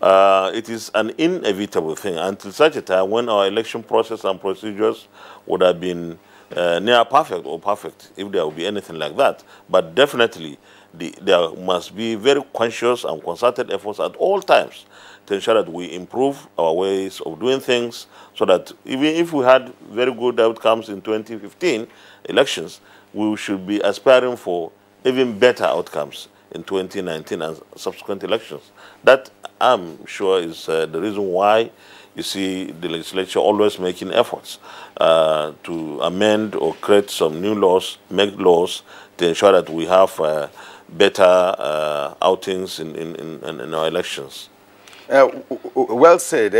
it is an inevitable thing until such a time when our election process and procedures would have been near perfect or perfect, if there will be anything like that. But definitely, there must be very conscious and concerted efforts at all times to ensure that we improve our ways of doing things, so that even if we had very good outcomes in 2015 elections, we should be aspiring for even better outcomes in 2019 and subsequent elections. That, I'm sure, is the reason why you see the legislature always making efforts to amend or create some new laws, make laws to ensure that we have better outings in our elections. Well said.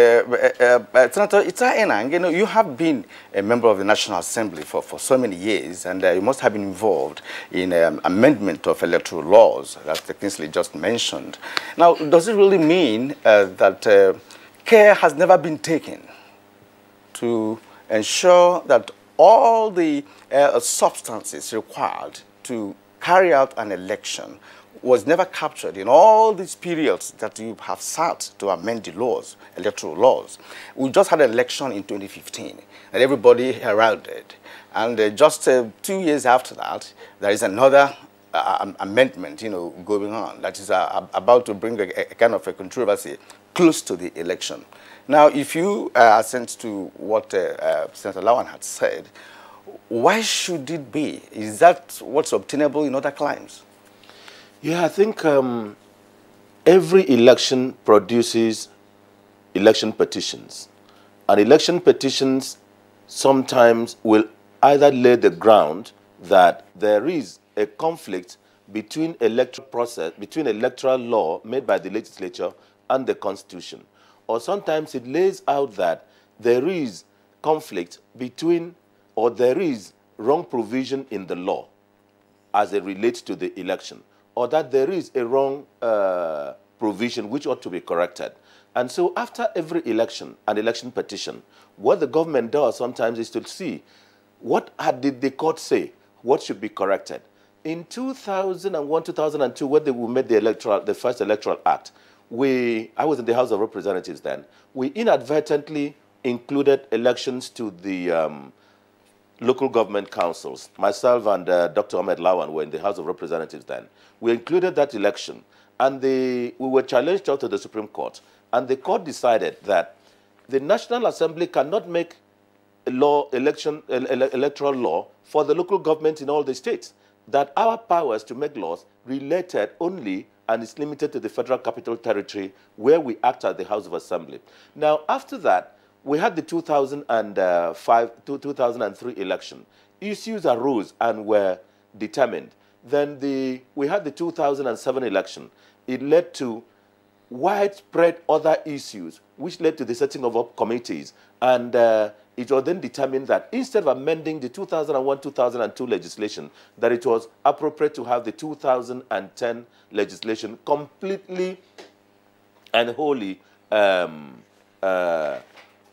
Senator Ita Enang, you have been a member of the National Assembly for so many years, and you must have been involved in amendment of electoral laws that Kingsley just mentioned. Now, does it really mean that care has never been taken to ensure that all the substances required to carry out an election was never captured in all these periods that you have sat to amend the laws, electoral laws? We just had an election in 2015 and everybody heralded. And just 2 years after that, there is another amendment, going on that is about to bring a kind of a controversy close to the election. Now, if you assent to what Senator Lawan had said, why should it be? Is that what's obtainable in other climes? Yeah, I think every election produces election petitions. And election petitions sometimes will either lay the ground that there is a conflict between electoral law made by the legislature and the Constitution. Or sometimes it lays out that there is conflict between, or there is wrong provision in the law as it relates to the election, or that there is a wrong provision which ought to be corrected. And so after every election, an election petition, what the government does sometimes is to see what did the court say, what should be corrected. In 2001, 2002, when we made the first electoral act, I was in the House of Representatives then, we inadvertently included elections to the local government councils. Myself and Dr. Ahmed Lawan were in the House of Representatives then. We included that election, and we were challenged out to the Supreme Court, and the court decided that the National Assembly cannot make electoral law for the local government in all the states, that our powers to make laws related only and is limited to the Federal Capital Territory, where we act as the House of Assembly. Now, after that, we had the 2003 election. Issues arose and were determined. Then we had the 2007 election. It led to widespread other issues, which led to the setting of up committees. And it was then determined that instead of amending the 2001-2002 legislation, that it was appropriate to have the 2010 legislation completely and wholly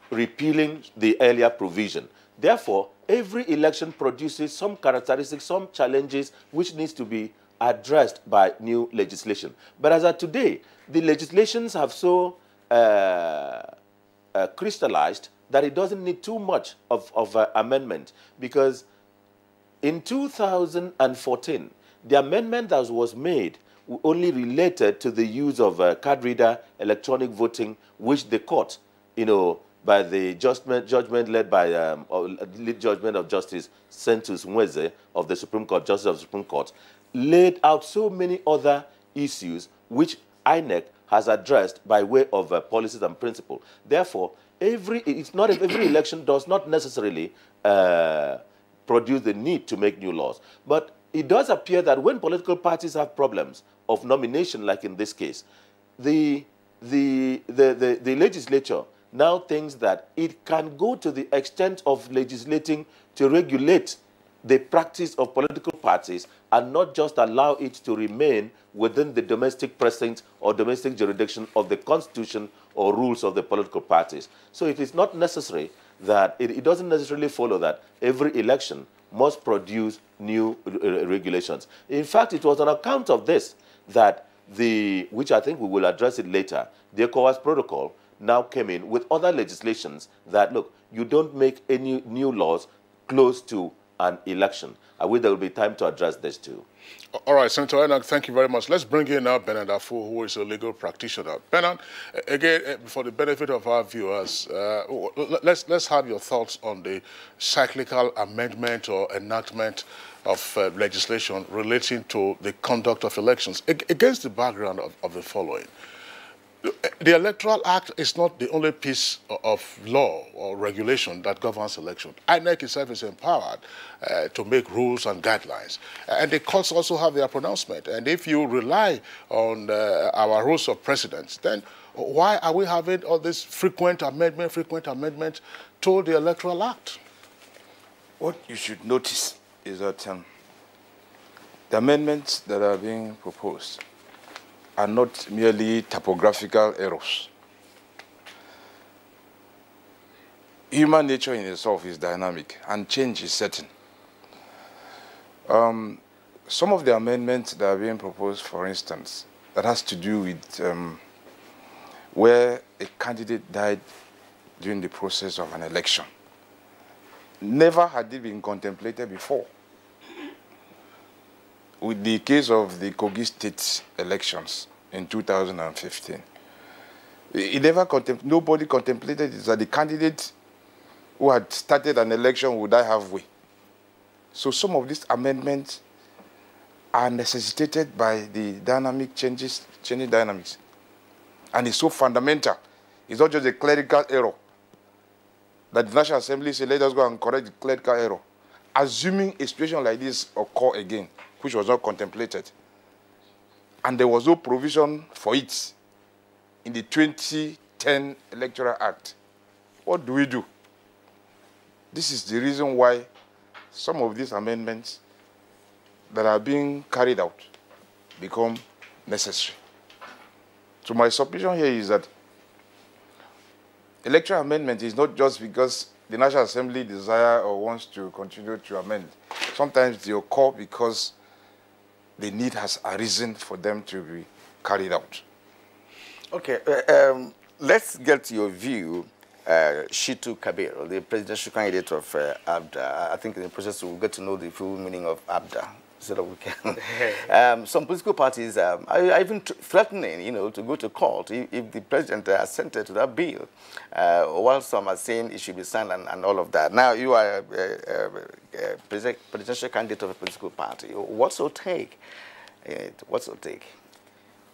repealing the earlier provision. Therefore, every election produces some characteristics, some challenges which needs to be addressed by new legislation. But as of today, the legislations have so crystallized that it doesn't need too much of amendment, because in 2014, the amendment that was made only related to the use of card reader electronic voting, which the court, by the judgment led by lead judgment of Justice Sentus Nweze of the Supreme Court, Justice of the Supreme Court, laid out so many other issues which INEC has addressed by way of policies and principle. Therefore, every election does not necessarily produce the need to make new laws. But it does appear that when political parties have problems of nomination, like in this case, the legislature now thinks that it can go to the extent of legislating to regulate the practice of political parties and not just allow it to remain within the domestic precinct or domestic jurisdiction of the constitution or rules of the political parties. So it is not necessary that, it doesn't necessarily follow that every election must produce new regulations. In fact, it was on account of this that which I think we will address it later, the ECOWAS protocol now came in with other legislations that, look, you don't make any new laws close to an election. I wish there will be time to address this too. All right, Senator Enoch, thank you very much. Let's bring in now Bernard Afu, who is a legal practitioner. Bernard, again, for the benefit of our viewers, let's have your thoughts on the cyclical amendment or enactment of legislation relating to the conduct of elections against the background of the following. The Electoral Act is not the only piece of law or regulation that governs election. INEC itself is empowered to make rules and guidelines. And the courts also have their pronouncement. And if you rely on our rules of precedence, then why are we having all this frequent amendment to the Electoral Act? What you should notice is that the amendments that are being proposed are not merely typographical errors. Human nature in itself is dynamic, and change is certain. Some of the amendments that are being proposed, for instance, that has to do with where a candidate died during the process of an election. Never had it been contemplated before. With the case of the Kogi State elections in 2015, nobody contemplated it, that the candidate who had started an election would die halfway. So some of these amendments are necessitated by the changing dynamics. And it's so fundamental. It's not just a clerical error that the National Assembly said, let us go and correct the clerical error. Assuming a situation like this occur again, which was not contemplated, and there was no provision for it in the 2010 Electoral Act, what do we do? This is the reason why some of these amendments that are being carried out become necessary. So my submission here is that electoral amendment is not just because the National Assembly desires or wants to continue to amend. Sometimes they occur because the need has arisen for them to be carried out. Okay, let's get your view, Shitu Kabir, the presidential candidate of ABDA. I think in the process we'll get to know the full meaning of ABDA so that we can. Some political parties are even threatening, to go to court if the president assented to that bill, while some are saying it should be signed and all of that. Now, you are a presidential candidate of a political party. What's your take? What's your take?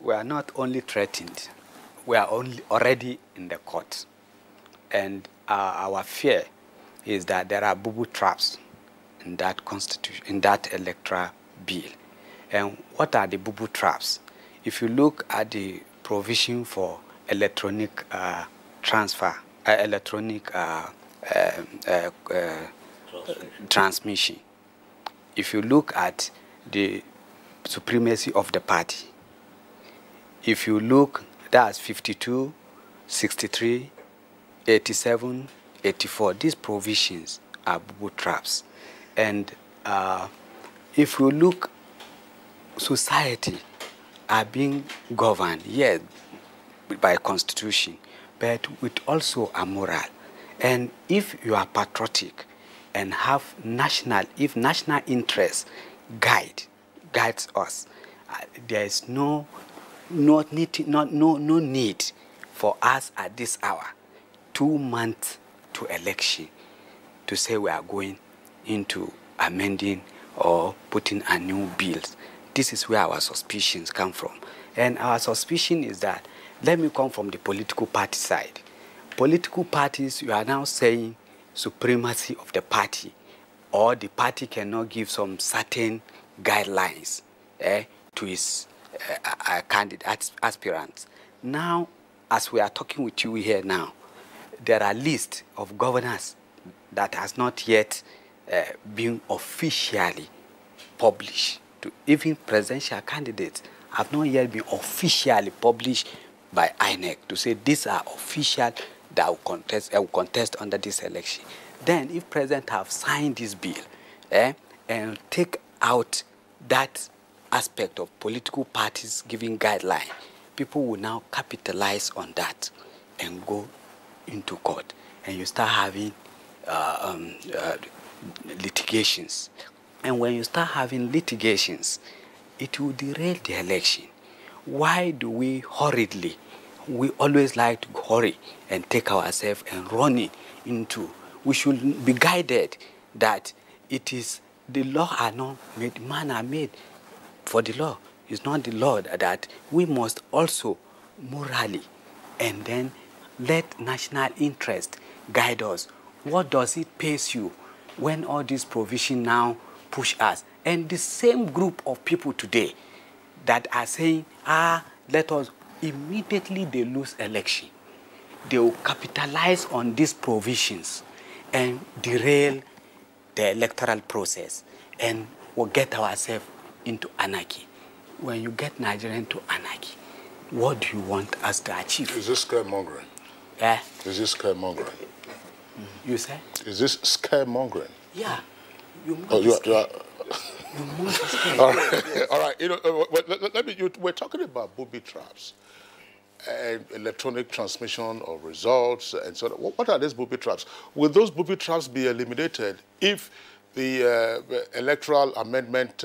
We are not only threatened, we are already in the court. And our fear is that there are boo-boo traps in that constitution, in that electoral bill. And what are the boo-boo traps? If you look at the provision for electronic transfer, electronic transmission, if you look at the supremacy of the party, if you look, that's 52, 63, 87, 84, these provisions are boo-boo traps. And if you look society are being governed, yes, by constitution, but with also a moral. And if you are patriotic and have if national interest guides us, there is no need for us at this hour, 2 months to election, to say we are going into amending or putting a new bill. This is where our suspicions come from. And our suspicion is that, let me come from the political party side. Political parties, you are now saying supremacy of the party, or the party cannot give some certain guidelines to its candidate aspirants. Now, as we are talking with you here now, there are lists of governors that has not yet been officially published. Even presidential candidates have not yet been officially published by INEC to say these are official that will contest under this election. Then, if president have signed this bill and take out that aspect of political parties giving guidelines, people will now capitalize on that and go into court, and you start having litigations. And when you start having litigations, it will derail the election. Why do we hurriedly? We always like to hurry and take ourselves and run it into. We should be guided that it is the law are not made, man are made for the law. It's not the law that we must also morally and then let national interest guide us. What does it pace you when all these provisions now push us? And the same group of people today that are saying, let us, immediately they lose election, they will capitalize on these provisions and derail the electoral process, and we'll get ourselves into anarchy. When you get Nigeria into anarchy, what do you want us to achieve? Is this scaremongering? Yeah. Is this scaremongering? You say? Is this scaremongering? Yeah. You must all right. All right. You know, we're talking about booby traps and electronic transmission of results and so on. What are these booby traps? Will those booby traps be eliminated if the electoral amendment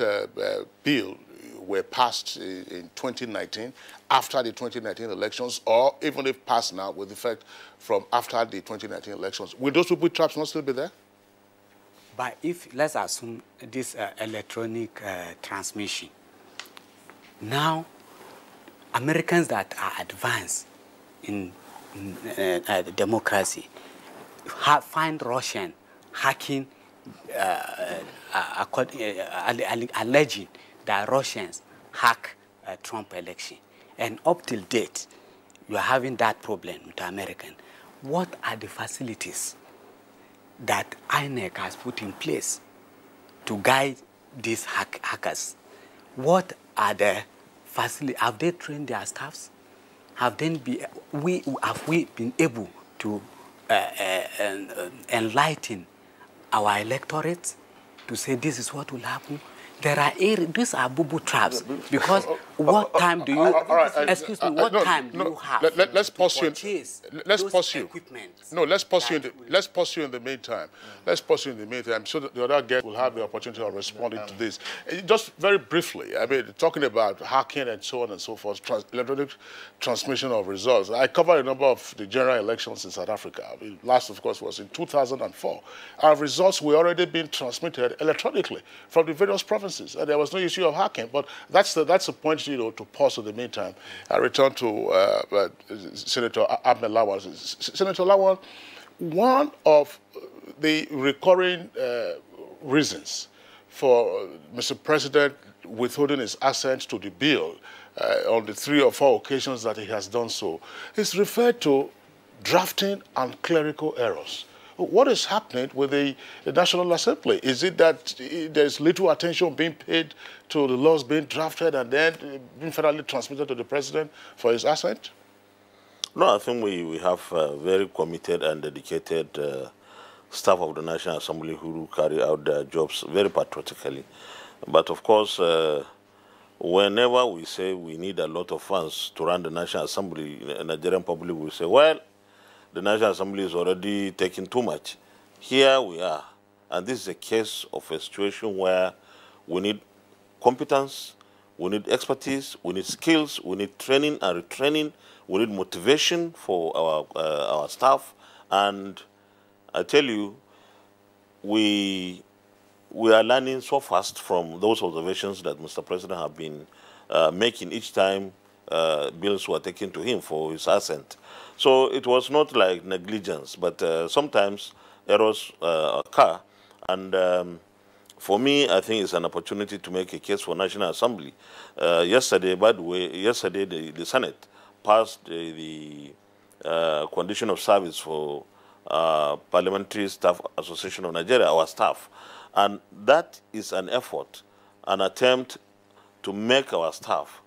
bill were passed in 2019, after the 2019 elections, or even if passed now with effect from after the 2019 elections? Will those booby traps not still be there? But if, let's assume this electronic transmission, now Americans that are advanced in democracy find Russian hacking, alleging that Russians hack Trump election. And up till date, you are having that problem with American. What are the facilities that INEC has put in place to guide these hackers? What are the facilities? Have they trained their staffs? Have we been able to enlighten our electorate to say this is what will happen? There are these are boo-boo traps, because what time do you? Excuse me. What time do you have? Let's pause you. Let's pause you. No, let's pause you. Let's pause you in the meantime. Let's pause you in the meantime, so that the other guests will have the opportunity of responding to this. Just very briefly, I mean, talking about hacking and so on and so forth, electronic transmission of results. I covered a number of the general elections in South Africa. I mean, last, of course, was in 2004. Our results were already being transmitted electronically from the various provinces. And there was no issue of hacking, but that's the point, you know, to pause in the meantime. I return to Senator Ahmed Lawan. Senator Lawan, one of the recurring reasons for Mr. President withholding his assent to the bill on the 3 or 4 occasions that he has done so is referred to drafting and clerical errors. What is happening with the National Assembly? Is it that there's little attention being paid to the laws being drafted and then being federally transmitted to the president for his assent? No, I think we have very committed and dedicated staff of the National Assembly who carry out their jobs very patriotically. But of course, whenever we say we need a lot of funds to run the National Assembly, the Nigerian public will say, well, the National Assembly is already taking too much. Here we are. And this is a case of a situation where we need competence, we need expertise, we need skills, we need training and retraining, we need motivation for our staff. And I tell you, we are learning so fast from those observations that Mr. President have been making each time bills were taken to him for his assent. So it was not like negligence, but sometimes errors occur. And for me, I think it's an opportunity to make a case for National Assembly. Yesterday, by the way, the Senate passed the condition of service for Parliamentary Staff Association of Nigeria, our staff. And that is an effort, an attempt to make our staff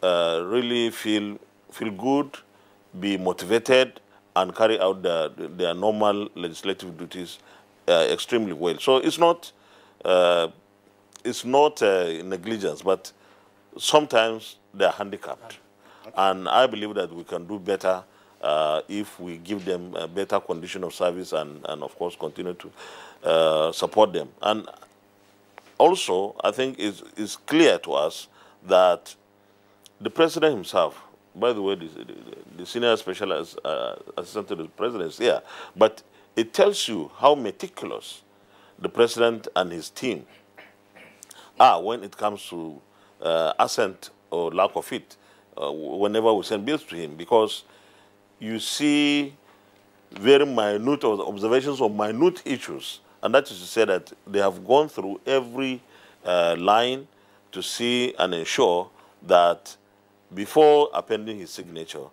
really feel good, be motivated, and carry out their normal legislative duties extremely well. So it's not negligence, but sometimes they're handicapped. And I believe that we can do better if we give them a better condition of service and of course, continue to support them. And also, I think it's clear to us that the president himself, by the way, the senior special assistant to the president is here, but it tells you how meticulous the president and his team are when it comes to assent or lack of it whenever we send bills to him, because you see very minute observations of minute issues, and that is to say that they have gone through every line to see and ensure that before appending his signature,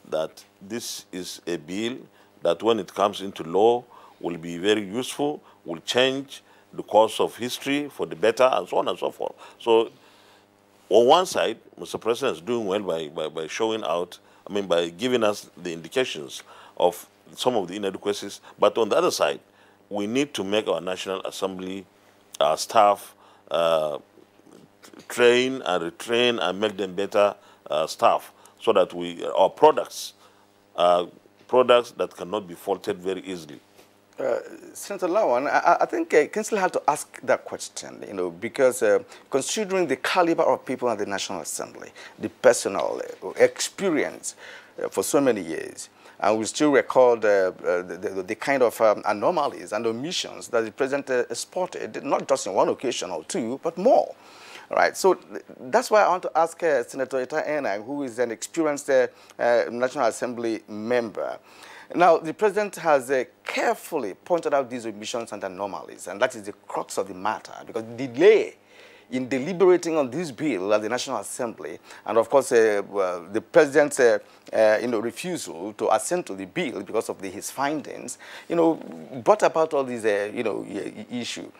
that this is a bill that when it comes into law will be very useful, will change the course of history for the better, and so on and so forth. So on one side, Mr. President is doing well by showing out, by giving us the indications of some of the inadequacies. But on the other side, we need to make our National Assembly staff train and retrain and make them better staff, so that our products that cannot be faulted very easily. Senator Lawan, I think Kinsley had to ask that question, because considering the caliber of people in the National Assembly, the personal experience for so many years, and we still recall the kind of anomalies and omissions that the president spotted, not just in one occasion or two, but more. All right, so that's why I want to ask Senator Ita Enang, who is an experienced National Assembly member. Now, the president has carefully pointed out these omissions and anomalies, and that is the crux of the matter, because the delay in deliberating on this bill at the National Assembly, and of course the president's refusal to assent to the bill because of his findings, brought about all these issues.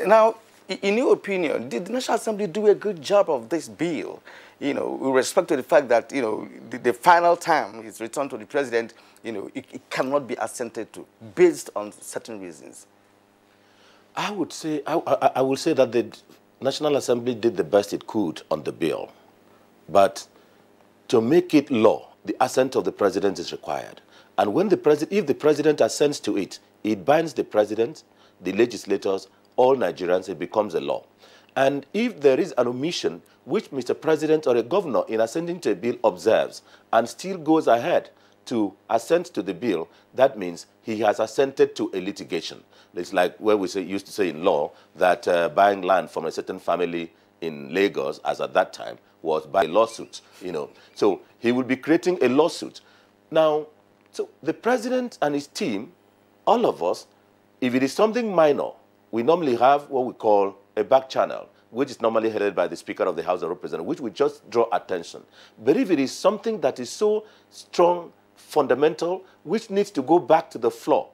Now, in your opinion, did the National Assembly do a good job of this bill, with respect to the fact that, the final time it's returned to the president, it cannot be assented to based on certain reasons? I would say, I will say that the National Assembly did the best it could on the bill. But to make it law, the assent of the president is required. And when if the president assents to it, it binds the president, the legislators, all Nigerians, it becomes a law. And if there is an omission which Mr. President or a governor in assenting to a bill observes and still goes ahead to assent to the bill, that means he has assented to a litigation. It's like where we used to say in law that buying land from a certain family in Lagos, as at that time, was by a lawsuit. So he will be creating a lawsuit. Now, so the president and his team, all of us, if it is something minor, we normally have what we call a back channel, which is normally headed by the Speaker of the House of Representatives, which we just draw attention. But if it is something that is so strong, fundamental, which needs to go back to the floor,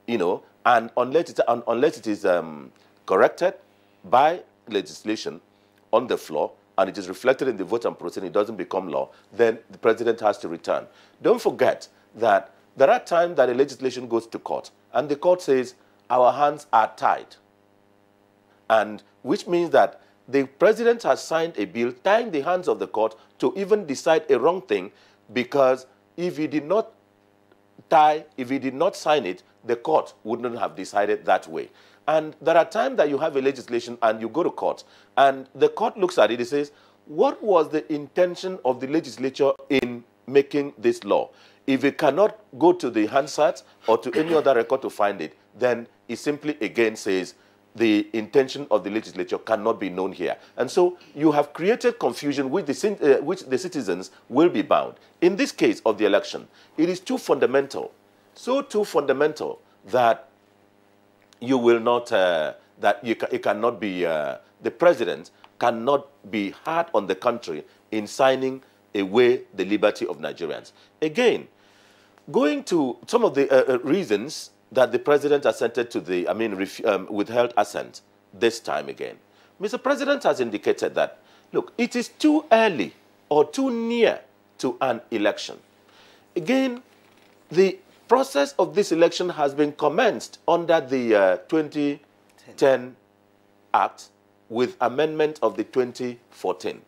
and unless it is corrected by legislation on the floor, and it is reflected in the vote and proceeding, it doesn't become law, then the president has to return. Don't forget that there are times that a legislation goes to court, and the court says, our hands are tied. And which means that the president has signed a bill tying the hands of the court to even decide a wrong thing, because if he did not sign it, the court wouldn't have decided that way. And there are times that you have a legislation and you go to court, and the court looks at it, it says, what was the intention of the legislature in making this law? If it cannot go to the Hansard or to any other record to find it, then it simply again says the intention of the legislature cannot be known here. And so you have created confusion which the citizens will be bound. In this case of the election, it is too fundamental, too fundamental that you will not, it cannot be, the president cannot be hard on the country in signing away the liberty of Nigerians. Again, going to some of the reasons that the president assented to the, withheld assent this time again. Mr. President has indicated that, look, it is too early or too near to an election. Again, the process of this election has been commenced under the 2010 Act with amendment of the 2014.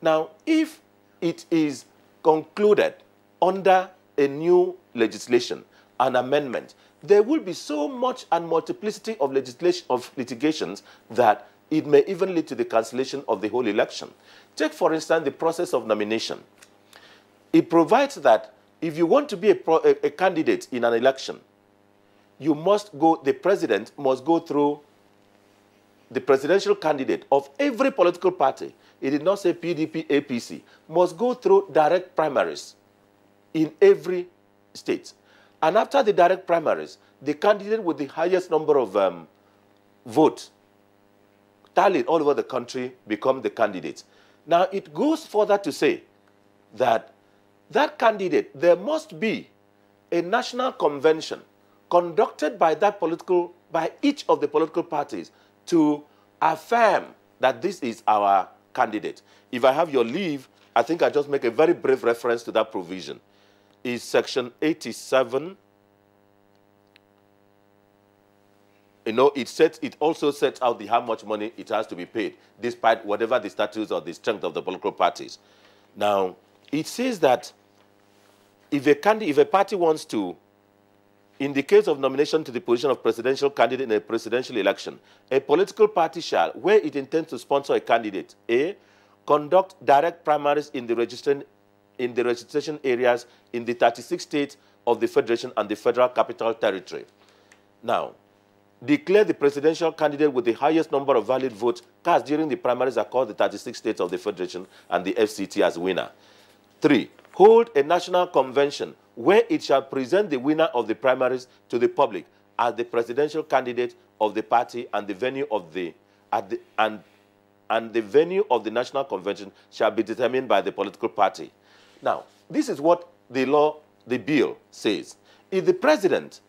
Now, if it is concluded under a new legislation, an amendment, there will be so much and multiplicity of litigations that it may even lead to the cancellation of the whole election. Take, for instance, the process of nomination. It provides that if you want to be a candidate in an election, you must go, the president must go through the presidential candidate of every political party. It did not say PDP, APC, must go through direct primaries in every state. And after the direct primaries, the candidate with the highest number of votes tallied all over the country become the candidate. Now, it goes further to say that that candidate, there must be a national convention conducted by each of the political parties to affirm that this is our candidate. If I have your leave, I think I just make a very brief reference to that provision. Is Section 87. You know, it also sets out how much money it has to be paid, despite whatever the status or the strength of the political parties. Now, it says that if a party wants to, in the case of nomination to the position of presidential candidate in a presidential election, a political party shall, where it intends to sponsor a candidate, A, conduct direct primaries in the registration areas in the 36 states of the Federation and the Federal Capital Territory. Now, declare the presidential candidate with the highest number of valid votes cast during the primaries across the 36 states of the Federation and the FCT as winner. 3, hold a national convention where it shall present the winner of the primaries to the public as the presidential candidate of the party, and the venue of the venue of the national convention shall be determined by the political party. Now, this is what the bill says. If the president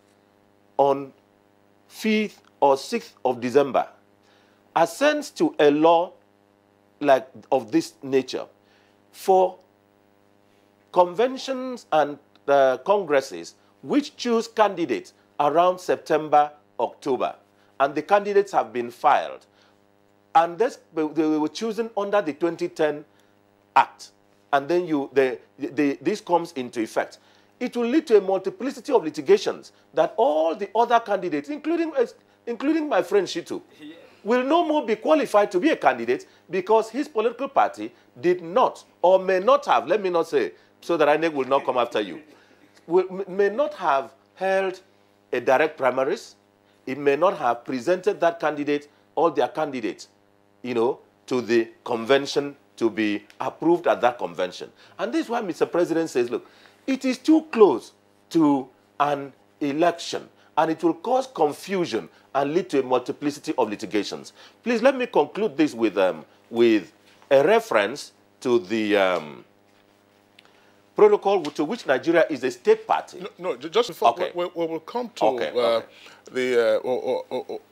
on 5th or 6th of December assents to a law of this nature for conventions and congresses which choose candidates around September, October, and the candidates have been filed, and they were chosen under the 2010 Act, and then this comes into effect, it will lead to a multiplicity of litigations that all the other candidates, including my friend Shitu, will no more be qualified to be a candidate because his political party did not, or may not have, let me not say, so that INEC will not come after you, may not have held a direct primaries. It may not have presented that candidate, all their candidates, to the convention to be approved at that convention. And this is why Mr. President says, look, it is too close to an election, and it will cause confusion and lead to a multiplicity of litigations. Please let me conclude this with a reference to the protocol to which Nigeria is a state party. No, just before we will come to the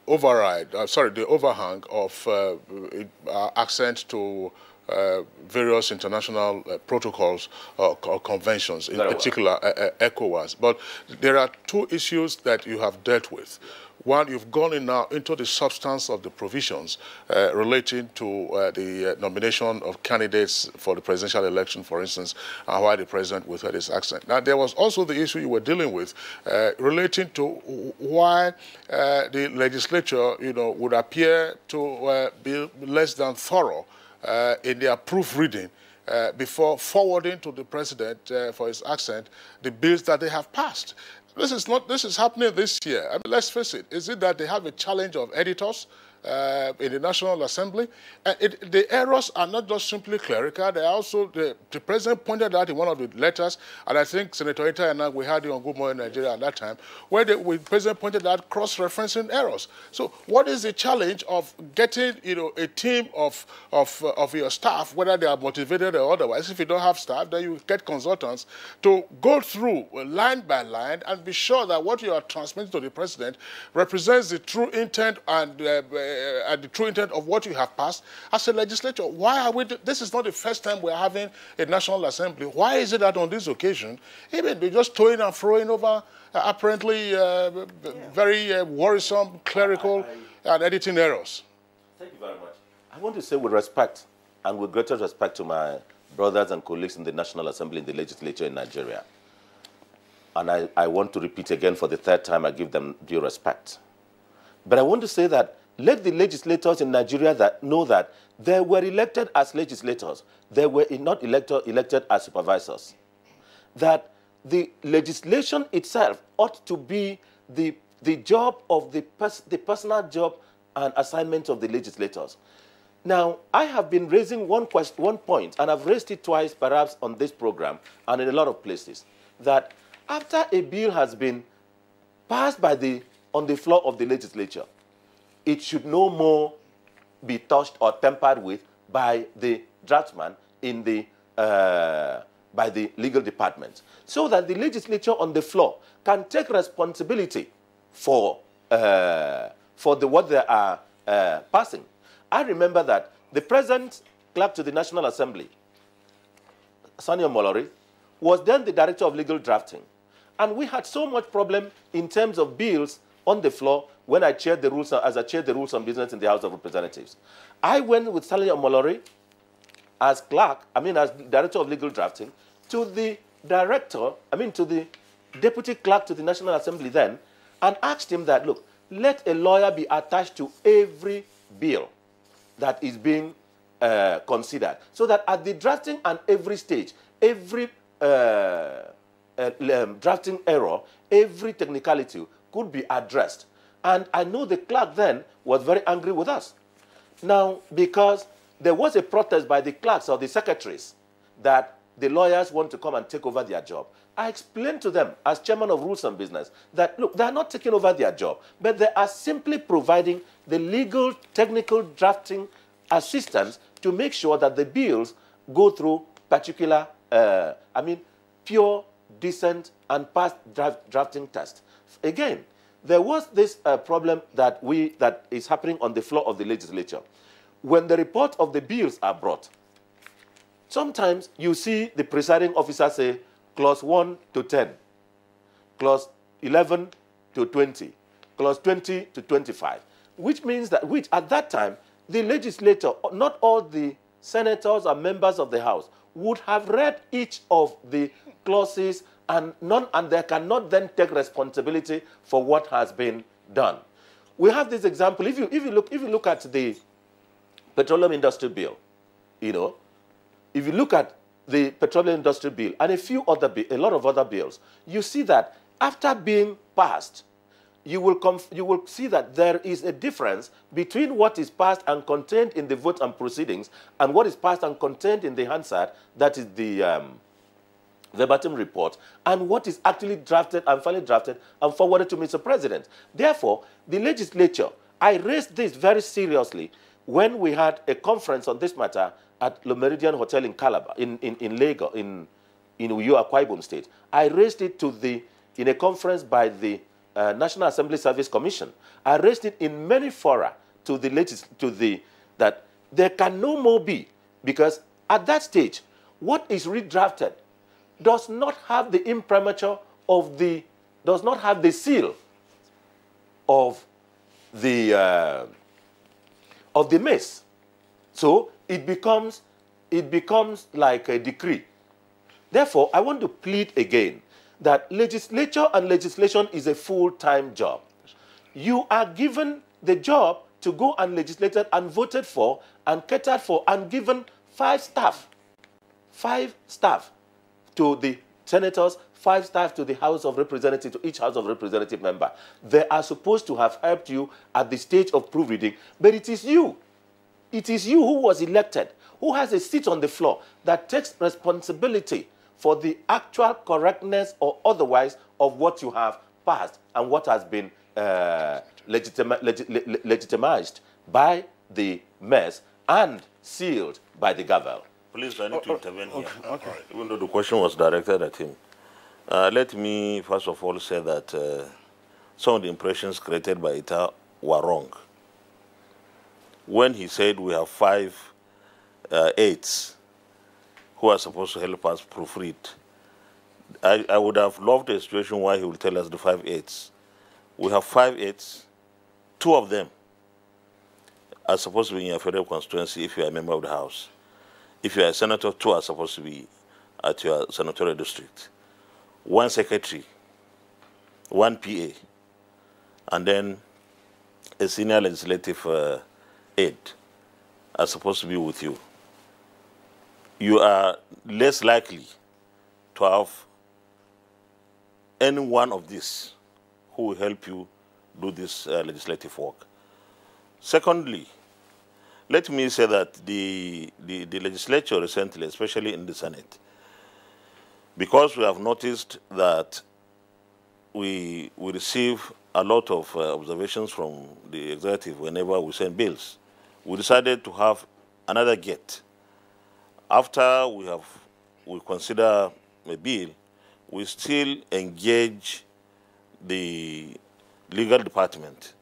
override, the overhang of accent to various international protocols or conventions, in particular ECOWAS. But there are two issues that you have dealt with. One, you've gone in now into the substance of the provisions relating to the nomination of candidates for the presidential election, for instance, and why the president withheld his accent. Now, there was also the issue you were dealing with relating to why the legislature, would appear to be less than thorough in their proofreading before forwarding to the president for his accent the bills that they have passed. This is happening this year. I mean, let's face it. Is it that they have a challenge of editors in the National Assembly? And the errors are not just simply clerical. They are also, the president pointed out in one of the letters, and I think Senator Ita and I, we had it on Good Morning Nigeria at that time, where the president pointed out cross-referencing errors. So what is the challenge of getting, a team of your staff, whether they are motivated or otherwise? If you don't have staff, then you get consultants to go through line by line and be sure that what you are transmitting to the president represents the true intent and the true intent of what you have passed as a legislature. Why are we? This is not the first time we're having a National Assembly. Why is it that on this occasion, even they're just throwing and throwing over apparently very worrisome clerical and editing errors? Thank you very much. I want to say with respect and with greater respect to my brothers and colleagues in the National Assembly, in the legislature in Nigeria, and I want to repeat again for the third time, I give them due respect. But I want to say that let the legislators in Nigeria know that they were elected as legislators. They were not elected as supervisors. That the legislation itself ought to be the job of the personal job and assignment of the legislators. Now, I have been raising one point, and I've raised it twice perhaps on this program and in a lot of places, that after a bill has been passed on the floor of the legislature, it should no more be touched or tampered with by the draftsman by the legal department, so that the legislature on the floor can take responsibility for what they are passing. I remember that the present clerk to the National Assembly, Sani Omolori, was then the director of legal drafting. And we had so much problem in terms of bills on the floor when I chaired the rules, as I chaired the Rules on Business in the House of Representatives. I went with Sani Omolori as as director of legal drafting, to the deputy clerk to the National Assembly then, and asked him that, look, let a lawyer be attached to every bill that is being considered, so that at the drafting and every stage, every drafting error, every technicality could be addressed. And I know the clerk then was very angry with us. Now, because there was a protest by the clerks or the secretaries that the lawyers want to come and take over their job, I explained to them as chairman of Rules and Business that, look, they are not taking over their job, but they are simply providing the legal, technical drafting assistance to make sure that the bills go through particular, pure, decent, and past drafting tests. Again, there was this problem that is happening on the floor of the legislature. When the report of the bills are brought, sometimes you see the presiding officer say, clause 1 to 10, clause 11 to 20, clause 20 to 25, which means that, at that time, the legislature, not all the senators or members of the House, would have read each of the clauses, and they cannot then take responsibility for what has been done. We have this example. If you look at the petroleum industry bill, if you look at the petroleum industry bill and a lot of other bills, you see that after being passed, you will see that there is a difference between what is passed and contained in the vote and proceedings and what is passed and contained in the Hansard, that is the verbatim report, and what is actually drafted and finally drafted and forwarded to Mr. President. Therefore, the legislature, I raised this very seriously when we had a conference on this matter at Le Meridien Hotel in Calabar, in Lagos, in Uyo, Akwa Ibom State. I raised it in a conference by the National Assembly Service Commission. I raised it in many fora that there can no more be Because at that stage, what is redrafted does not have the imprimatur of the, does not have the seal of the mess. So it becomes like a decree. Therefore, I want to plead again that legislature and legislation is a full-time job. You are given the job to go and legislate and voted for and catered for and given 5 staff to the senators, 5 staff to the House of Representatives, to each House of Representative member. They are supposed to have helped you at the stage of proofreading, but it is you who was elected, who has a seat on the floor, that takes responsibility for the actual correctness or otherwise of what you have passed and what has been legitimized by the mess and sealed by the gavel. Please, I need to intervene here. Okay. Even though the question was directed at him. Let me, first of all, say that some of the impressions created by Ita were wrong. When he said we have 5 aides who are supposed to help us proofread, I would have loved a situation where he would tell us the 5 aides. We have 5 aides. 2 of them are supposed to be in your federal constituency if you are a member of the House. If you are a senator, 2 are supposed to be at your senatorial district. 1 secretary, 1 PA, and then a senior legislative aide are supposed to be with you. You are less likely to have any one of these who will help you do this legislative work. Secondly, let me say that the legislature recently, especially in the Senate, because we have noticed that we receive a lot of observations from the executive whenever we send bills, we decided to have another gate. After we consider a bill, we still engage the legal department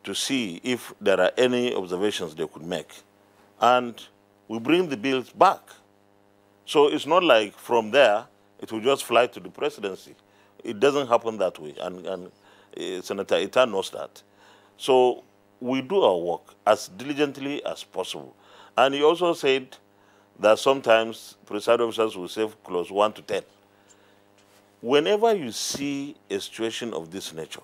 to see if there are any observations they could make. And we bring the bills back. So it's not like from there, it will just fly to the presidency. It doesn't happen that way, and Senator Ita knows that. So we do our work as diligently as possible. And he also said that sometimes presiding officers will say clause 1 to 10. Whenever you see a situation of this nature,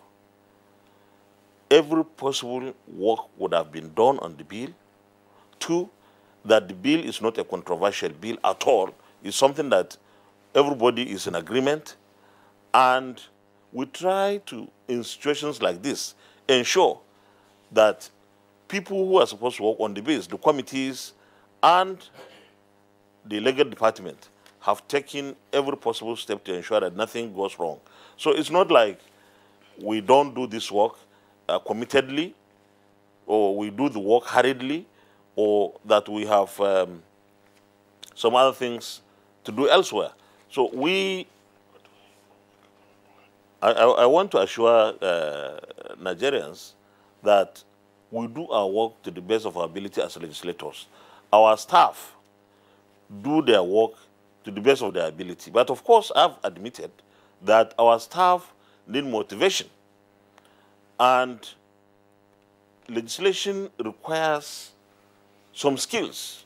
every possible work would have been done on the bill. 2, that the bill is not a controversial bill at all. It's something that everybody is in agreement. And we try to, in situations like this, ensure that people who are supposed to work on the bills, the committees and the legal department, have taken every possible step to ensure that nothing goes wrong. So it's not like we don't do this work committedly, or we do the work hurriedly, or that we have some other things to do elsewhere. So I want to assure Nigerians that we do our work to the best of our ability as legislators. Our staff do their work to the best of their ability. But of course, I've admitted that our staff need motivation. And legislation requires some skills.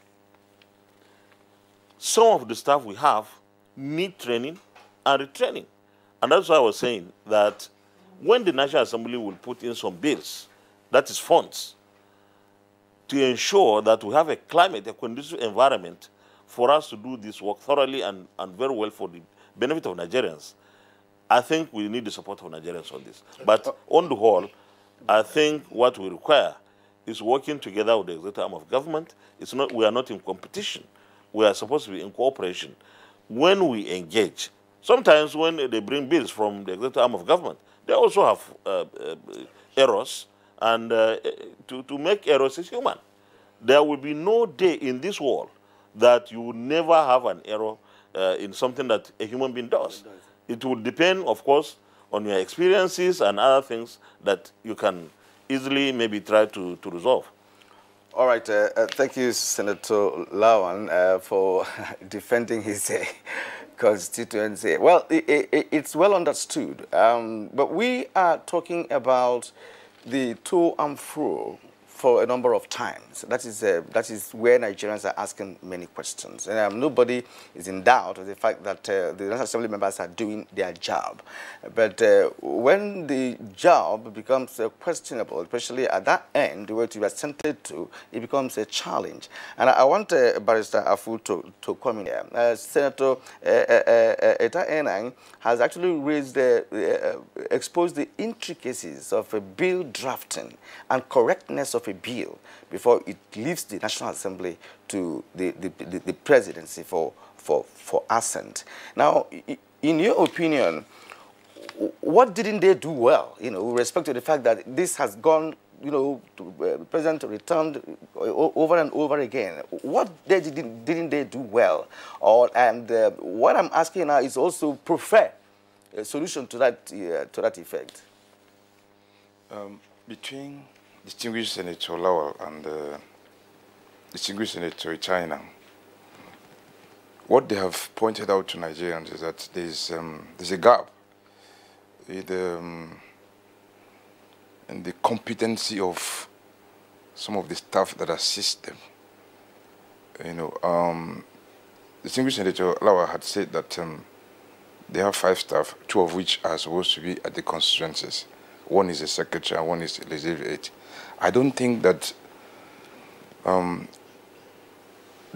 Some of the staff we have need training and retraining. And that's why I was saying that when the National Assembly will put in some bills, that is funds, to ensure that we have a climate, a conducive environment for us to do this work thoroughly and very well for the benefit of Nigerians, I think we need the support of Nigerians on this. But on the whole, I think what we require is working together with the executive arm of government. It's not, we are not in competition. We are supposed to be in cooperation. When we engage, sometimes when they bring bills from the executive arm of government, they also have errors, and to make errors is human. There will be no day in this world that you will never have an error in something that a human being does. It will depend, of course, on your experiences and other things that you can easily maybe try to resolve. All right. Thank you, Senator Lawan, for defending his constituency. Well, it's well understood. But we are talking about the to and fro for a number of times. That is where Nigerians are asking many questions. And nobody is in doubt of the fact that the National Assembly members are doing their job. But when the job becomes questionable, especially at that end, where you are centered to, it becomes a challenge. And I want Barrister Afu to come in here. Senator Eta Enang has actually raised, exposed the intricacies of a bill drafting and correctness of a bill before it leaves the National Assembly to the presidency for assent. Now, in your opinion, what didn't they do well, with respect to the fact that this has gone, the president returned over and over again? What didn't they do well? And what I'm asking now is also prefer a solution to that effect. Between distinguished Senator Lawal and distinguished Senator China, what they have pointed out to Nigerians is that there's a gap in the competency of some of the staff that assist them. Distinguished Senator Lawal had said that they have 5 staff, 2 of which are supposed to be at the constituencies. One is a secretary and one is a legislative aide. I don't think that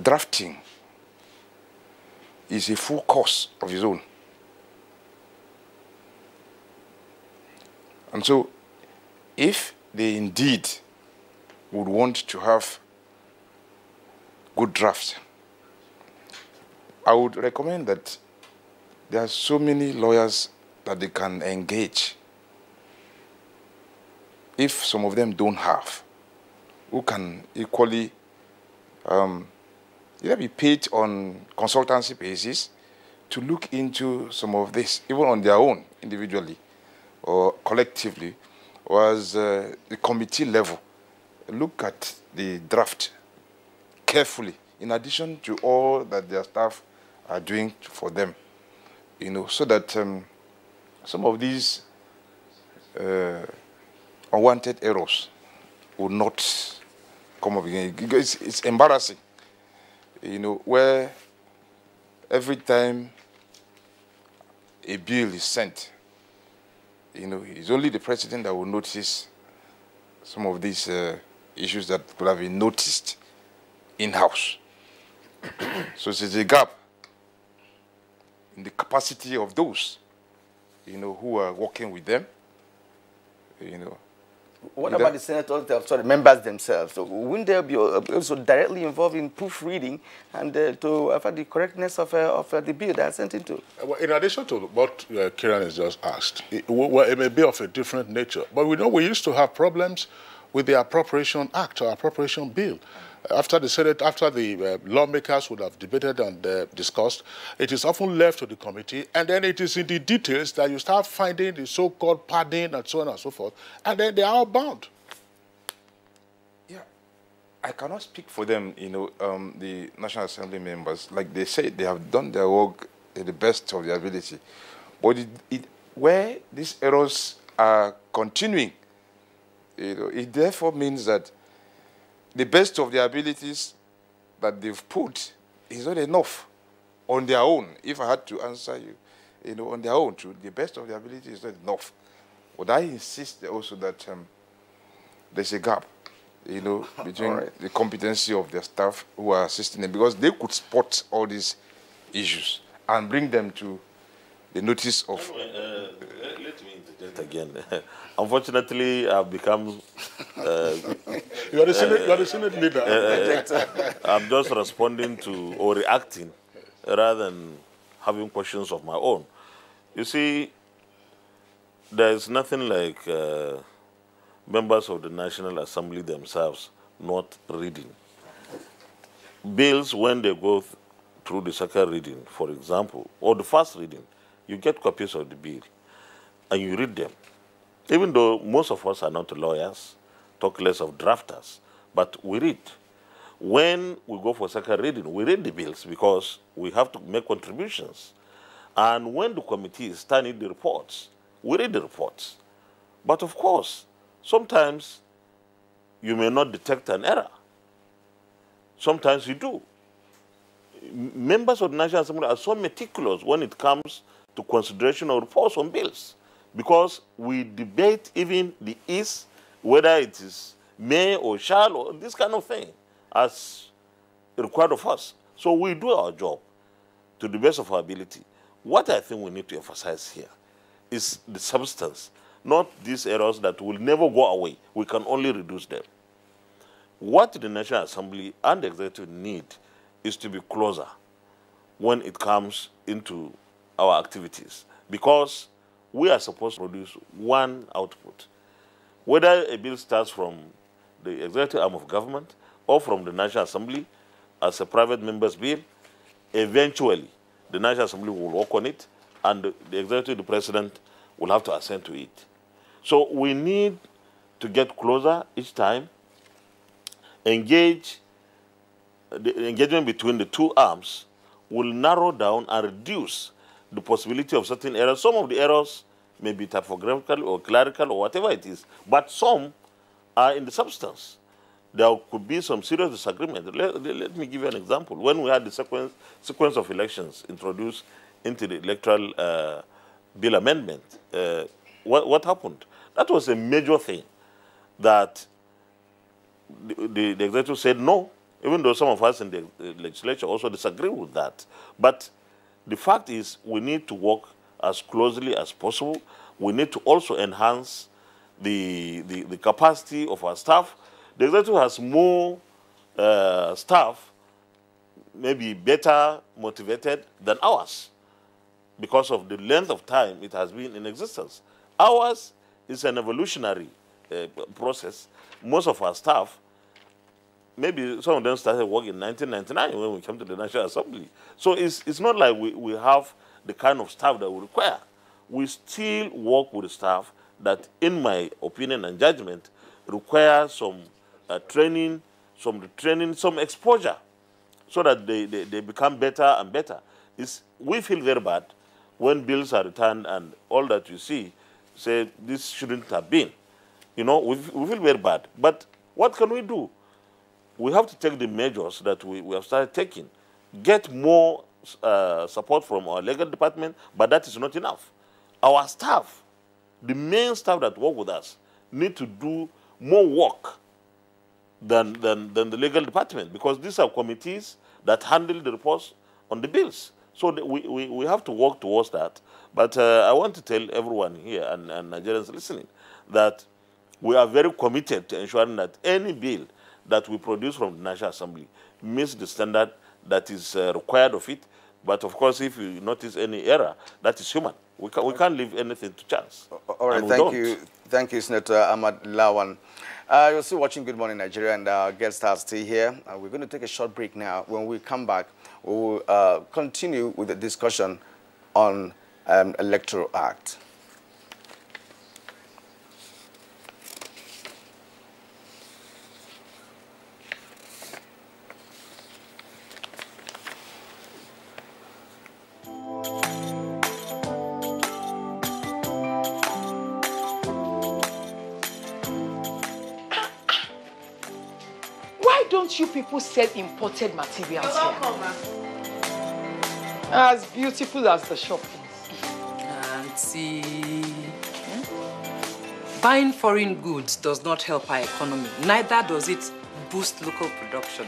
drafting is a full course of its own. And so, if they indeed would want to have good drafts, I would recommend that there are so many lawyers that they can engage. If some of them don't have, who can equally either be paid on consultancy basis to look into some of this, even on their own, individually or collectively, or as the committee level, look at the draft carefully, in addition to all that their staff are doing for them, so that some of these unwanted errors will not come up again. It's embarrassing, where every time a bill is sent, it's only the president that will notice some of these issues that could have been noticed in-house. So there's a gap in the capacity of those, who are working with them, What about the senators, members themselves? So wouldn't they be also directly involved in proofreading and to affect the correctness of the bill they are sent into? Well, in addition to what Kiran has just asked, it may be of a different nature. But we know we used to have problems with the Appropriation Act or Appropriation Bill. After the Senate, after the lawmakers would have debated and discussed, it is often left to the committee, and then it is in the details that you start finding the so-called padding and so on and so forth, and then they are all bound. Yeah, I cannot speak for them, the National Assembly members. Like they say, they have done their work to the best of their ability. But where these errors are continuing, it therefore means that the best of their abilities that they've put is not enough on their own. If I had to answer you, on their own, the best of their ability is not enough. But I insist also that there's a gap, between the competency of their staff who are assisting them, because they could spot all these issues and bring them to the notice of... Let me interject again. Unfortunately, I've become... you are the Senate leader. I'm just responding to or reacting rather than having questions of my own. You see, there's nothing like members of the National Assembly themselves not reading. Bills, when they go through the second reading, for example, or the first reading, you get copies of the bill and you read them. Even though most of us are not lawyers, talk less of drafters, but we read. When we go for second reading, we read the bills because we have to make contributions. And when the committee is studying the reports, we read the reports. But of course, sometimes you may not detect an error. Sometimes you do. Members of the National Assembly are so meticulous when it comes to consideration of reports on bills, because we debate even the is, whether it is may or shall or this kind of thing as required of us. So we do our job to the best of our ability. What I think we need to emphasize here is the substance, not these errors that will never go away. We can only reduce them. What the National Assembly and the Executive need is to be closer when it comes into our activities, because we are supposed to produce one output. Whether a bill starts from the executive arm of government or from the National Assembly as a private member's bill, eventually the National Assembly will work on it, and the executive, the president, will have to assent to it. So we need to get closer each time, engage. The engagement between the two arms will narrow down and reduce the possibility of certain errors. Some of the errors may be typographical or clerical or whatever it is, but some are in the substance. There could be some serious disagreement. Let me give you an example. When we had the sequence of elections introduced into the electoral bill amendment, what happened? That was a major thing that the executive said no, even though some of us in the legislature also disagree with that. But the fact is we need to work as closely as possible. We need to also enhance the capacity of our staff. The executive has more staff, maybe better motivated than ours, because of the length of time it has been in existence. Ours is an evolutionary process. Most of our staff, maybe some of them started work in 1999 when we came to the National Assembly. So it's not like we have the kind of staff that we require. We still work with staff that, in my opinion and judgment, require some training, some exposure, so that they become better and better. We feel very bad when bills are returned and all that you see say this shouldn't have been. You know, we feel very bad. But what can we do? We have to take the measures that we have started taking. Get more support from our legal department, but that is not enough. Our staff, the main staff that work with us, need to do more work than the legal department, because these are committees that handle the reports on the bills. So we have to work towards that. But I want to tell everyone here and Nigerians listening that we are very committed to ensuring that any bill that we produce from the National Assembly meets the standard that is required of it. But of course, if you notice any error, that is human. We can't leave anything to chance. All right, thank you, Senator Ahmad Lawan. You're still watching Good Morning Nigeria, and our guests are still here. We're going to take a short break now. When we come back, we'll continue with the discussion on Electoral Act. Don't you people sell imported materials here? As beautiful as the shop is. Auntie. Buying foreign goods does not help our economy. Neither does it boost local production.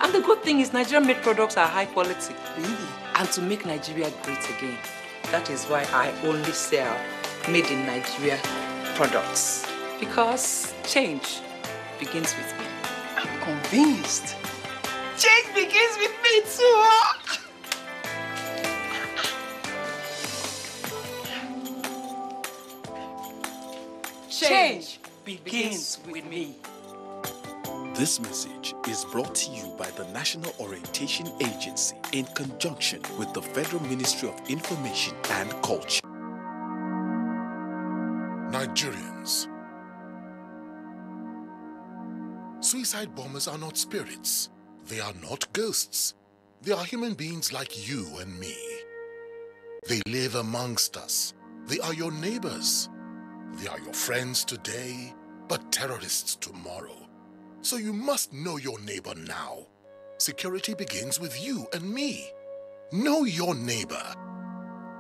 And the good thing is Nigerian-made products are high quality. Really? And to make Nigeria great again. That is why I only sell made in Nigeria products. Because change begins with me. I'm convinced. Change begins with me too. Change begins with me. This message is brought to you by the National Orientation Agency in conjunction with the Federal Ministry of Information and Culture. Nigerians, suicide bombers are not spirits. They are not ghosts. They are human beings like you and me. They live amongst us. They are your neighbors. They are your friends today, but terrorists tomorrow. So you must know your neighbor now. Security begins with you and me. Know your neighbor.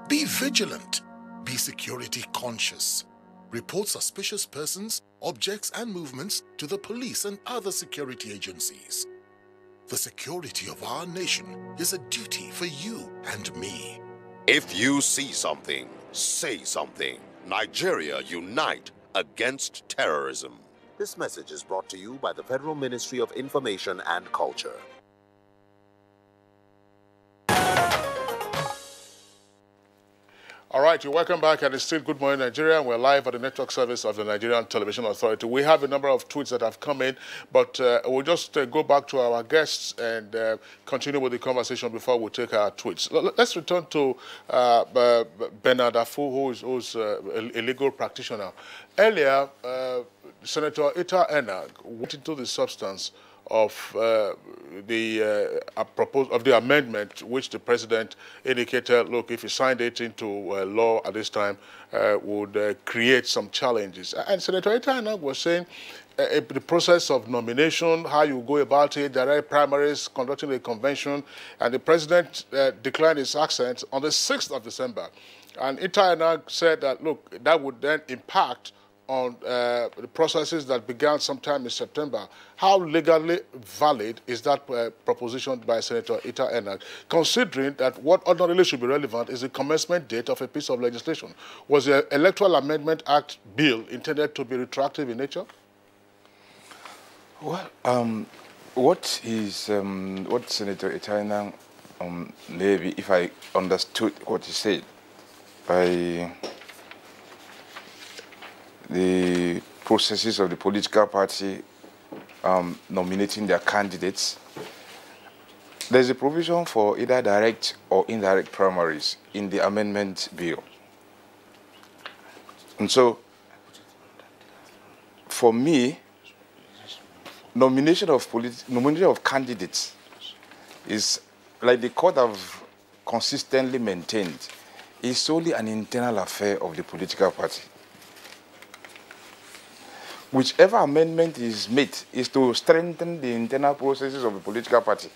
Be vigilant. Be security conscious. Report suspicious persons, objects, and movements to the police and other security agencies. The security of our nation is a duty for you and me. If you see something, say something. Nigeria, unite against terrorism. This message is brought to you by the Federal Ministry of Information and Culture. All right, you're welcome back, and it's still Good Morning Nigeria. We're live at the network service of the Nigerian Television Authority. We have a number of tweets that have come in, but we'll just go back to our guests and continue with the conversation before we take our tweets. Let's return to Bernard Afu, who's a legal practitioner. Earlier, Senator Ita Enag went into the substance of the amendment, which the president indicated, look, if he signed it into law at this time, would create some challenges. And Senator Ita Enag was saying the process of nomination, how you go about it, direct primaries, conducting a convention, and the president declined his accent on the 6th of December. And Ita Enag said that, look, that would then impact on the processes that began sometime in September. How legally valid is that proposition by Senator Ita Enag, considering that what ordinarily should be relevant is the commencement date of a piece of legislation? Was the Electoral Amendment Act bill intended to be retroactive in nature? Well, what Senator Ita Enag maybe, if I understood what he said, by the processes of the political party nominating their candidates, there's a provision for either direct or indirect primaries in the amendment bill. And so, for me, nomination of candidates is, like the court have consistently maintained, is solely an internal affair of the political party. Whichever amendment is made is to strengthen the internal processes of the political party.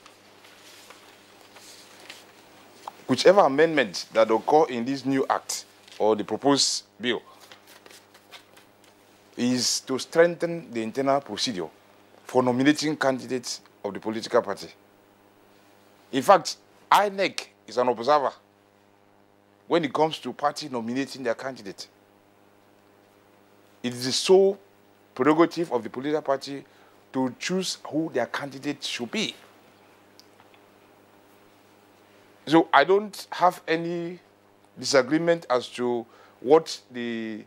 Whichever amendment that occur in this new act or the proposed bill is to strengthen the internal procedure for nominating candidates of the political party. In fact, INEC is an observer when it comes to party nominating their candidate. It is the sole prerogative of the political party to choose who their candidate should be. So I don't have any disagreement as to what the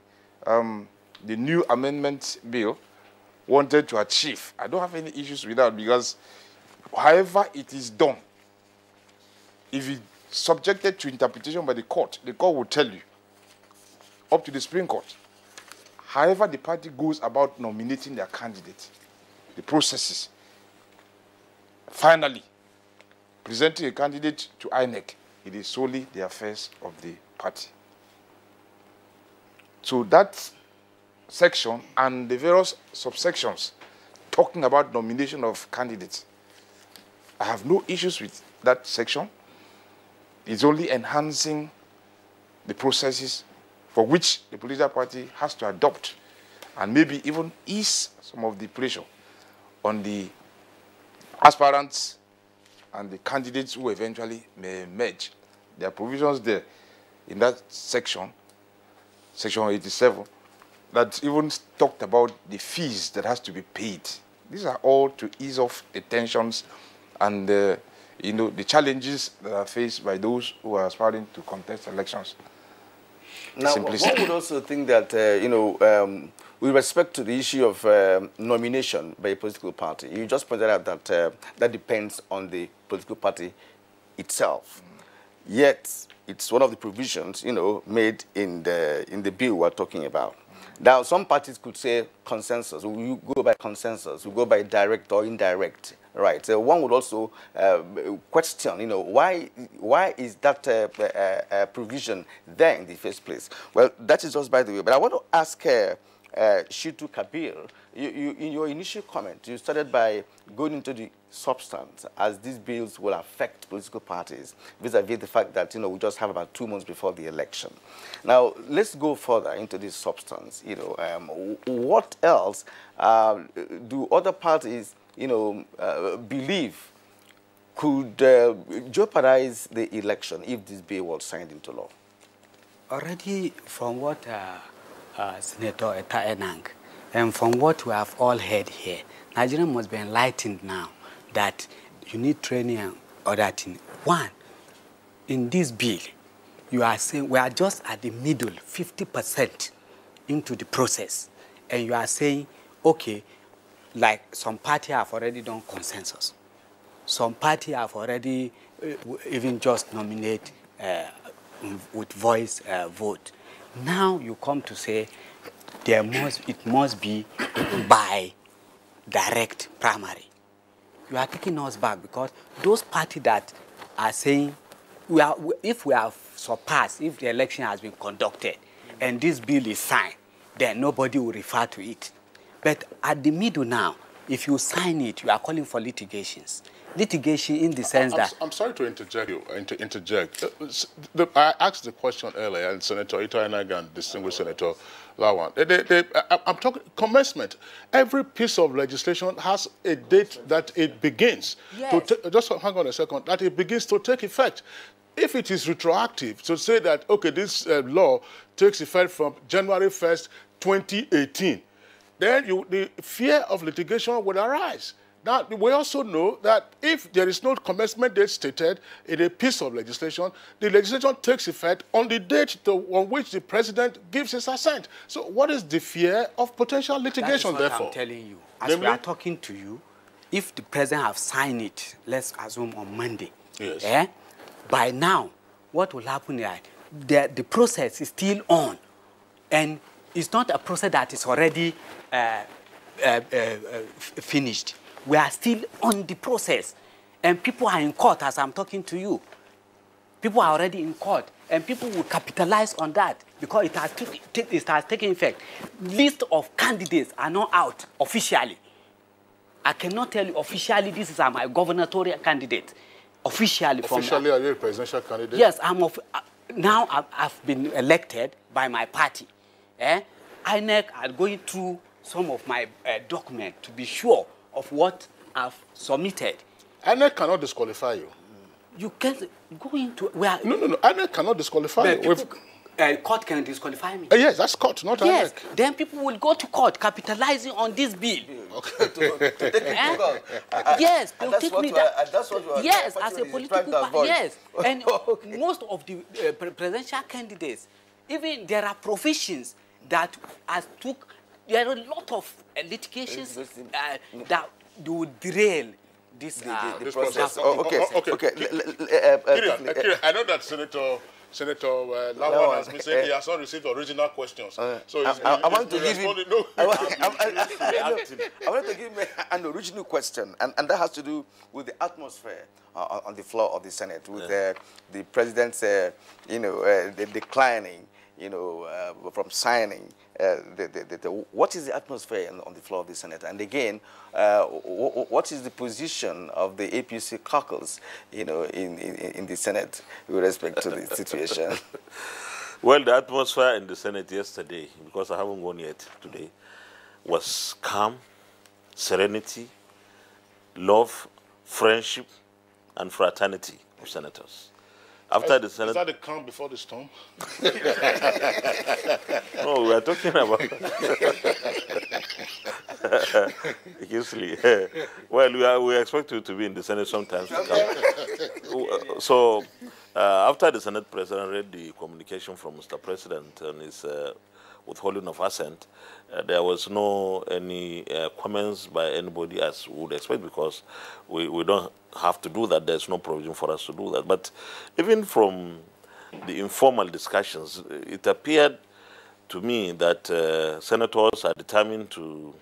new amendment bill wanted to achieve. I don't have any issues with that, because however it is done, if it's subjected to interpretation by the court will tell you, up to the Supreme Court. However the party goes about nominating their candidate, the processes, finally presenting a candidate to INEC, it is solely the affairs of the party. So that section and the various subsections talking about nomination of candidates, I have no issues with that section. It's only enhancing the processes for which the political party has to adopt, and maybe even ease some of the pressure on the aspirants and the candidates who eventually may emerge. There are provisions there in that section, section 87, that even talked about the fees that has to be paid. These are all to ease off the tensions and the challenges that are faced by those who are aspiring to contest elections. Now, one would also think that, with respect to the issue of nomination by a political party, you just pointed out that that depends on the political party itself. Yet, it's one of the provisions, made in the bill we're talking about. Now, some parties could say consensus. We go by consensus. We go by direct or indirect. Right. So one would also question, why is that provision there in the first place? Well, that is just by the way. But I want to ask Shitu Kabir, in your initial comment, you started by going into the substance as these bills will affect political parties vis-a-vis the fact that, we just have about 2 months before the election. Now, let's go further into this substance. What else do other parties, believe could jeopardize the election if this bill was signed into law? Already from what Senator Eta Enang, and from what we have all heard here, Nigeria must be enlightened now that you need training and other things. One, in this bill, you are saying we are just at the middle, 50% into the process, and you are saying, okay, like some party have already done consensus. Some party have already even just nominate with voice vote. Now you come to say it must be by direct primary. You are taking us back because those parties that are saying if we have surpassed, if the election has been conducted and this bill is signed, then nobody will refer to it. But at the middle now, if you sign it, you are calling for litigations. Litigation in the sense that... I'm sorry to interject you. I asked the question earlier, and Senator Ita Enang and distinguished Senator Lawan. I'm talking commencement. Every piece of legislation has a date that it begins. Yes. Just hang on a second. That it begins to take effect. If it is retroactive, to say that, okay, this law takes effect from January 1st, 2018, then the fear of litigation would arise. Now, we also know that if there is no commencement date stated in a piece of legislation, the legislation takes effect on the date on which the president gives his assent. So what is the fear of potential litigation, therefore? That is what I'm telling you. As we are talking to you, if the president have signed it, let's assume on Monday, yes. By now, what will happen is the process is still on. And it's not a process that is already finished. We are still on the process. And people are in court as I'm talking to you. People are already in court. And people will capitalize on that because it has taken effect. List of candidates are not out officially. I cannot tell you officially this is my gubernatorial candidate. Officially, are you a presidential candidate? Yes, now I've been elected by my party. INEC are going through some of my documents to be sure of what I've submitted. INEC cannot disqualify you. You can't go into... No. INEC cannot disqualify you. Court can disqualify me. Yes, that's court, not yes. INEC. Then people will go to court capitalizing on this bill. Okay. to take it to court. Yes, they'll take me that. That's what you are. Yes, as a political party. Yes. And most of the presidential candidates, even there are provisions that there are a lot of litigations that would derail this process. Okay. I know that Senator Lawan has been saying he has not received original questions. So I want to give him. I want to give him an original question, and that has to do with the atmosphere on the floor of the Senate, with the president's, the declining, from signing. What is the atmosphere on the floor of the Senate? And again, what is the position of the APC caucus, in the Senate with respect to the situation? Well, the atmosphere in the Senate yesterday, because I haven't gone yet today, was calm, serenity, love, friendship, and fraternity of senators. After the Senate... Is that the calm before the storm? No, we are talking about... Usually. Well, we expect you to be in the Senate sometimes. So, after the Senate President read the communication from Mr. President and his withholding of assent, there was no any comments by anybody as we would expect, because we don't have to do that. There's no provision for us to do that. But even from the informal discussions, it appeared to me that senators are determined to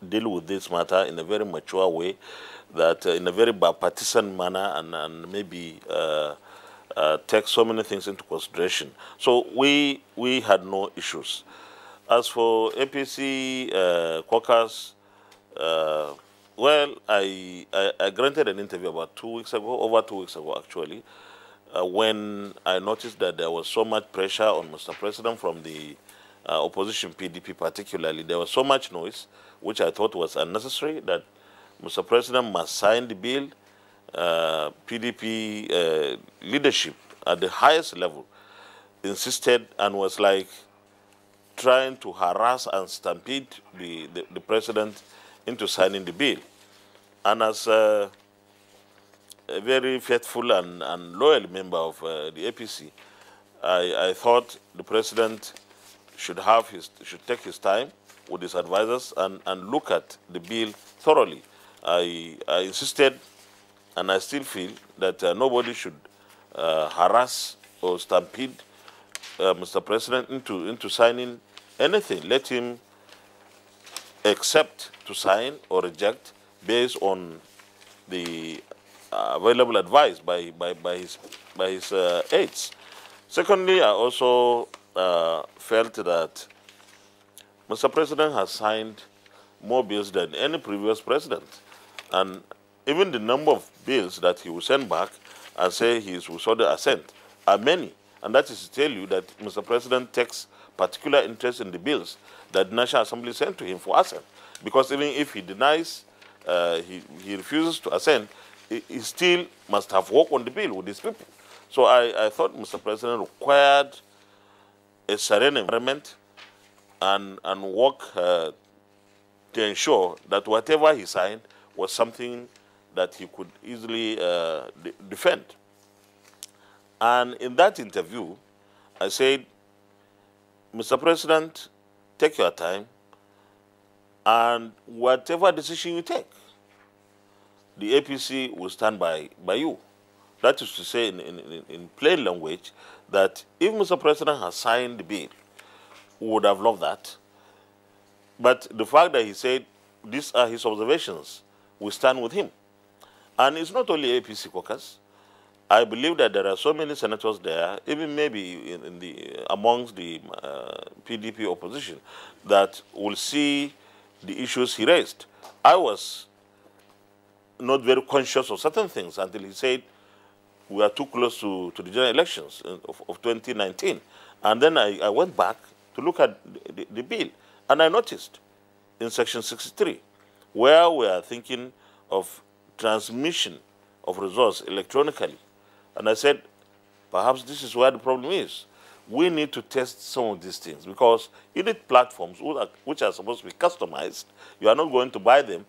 deal with this matter in a very mature way, that in a very bipartisan manner, and maybe take so many things into consideration. So we had no issues. As for APC caucus, well, I granted an interview about 2 weeks ago, over 2 weeks ago actually, when I noticed that there was so much pressure on Mr. President from the opposition PDP particularly. There was so much noise, which I thought was unnecessary, that Mr. President must sign the bill. PDP leadership at the highest level insisted and was like trying to harass and stampede the president into signing the bill. And as a very faithful and loyal member of the APC, I thought the president should take his time with his advisors and look at the bill thoroughly. I insisted, and I still feel that nobody should harass or stampede Mr. President into signing anything. Let him accept to sign or reject based on the available advice by his aides. Secondly, I also felt that Mr. President has signed more bills than any previous president, and even the number of bills that he will send back and say he will show the assent are many. And that is to tell you that Mr. President takes particular interest in the bills that the National Assembly sent to him for assent. Because even if he denies, he refuses to assent, he still must have worked on the bill with his people. So I thought Mr. President required a serene environment and work to ensure that whatever he signed was something that he could easily defend. And in that interview, I said, Mr. President, take your time, and whatever decision you take, the APC will stand by you. That is to say, in plain language, that if Mr. President has signed the bill, we would have loved that. But the fact that he said these are his observations, we stand with him. And it's not only APC caucus. I believe that there are so many senators there, even maybe amongst the PDP opposition, that will see the issues he raised. I was not very conscious of certain things until he said we are too close to the general elections of 2019. And then I went back to look at the bill, and I noticed in section 63, where we are thinking of transmission of results electronically. And I said, perhaps this is where the problem is. We need to test some of these things, because edit platforms, which are supposed to be customized, you are not going to buy them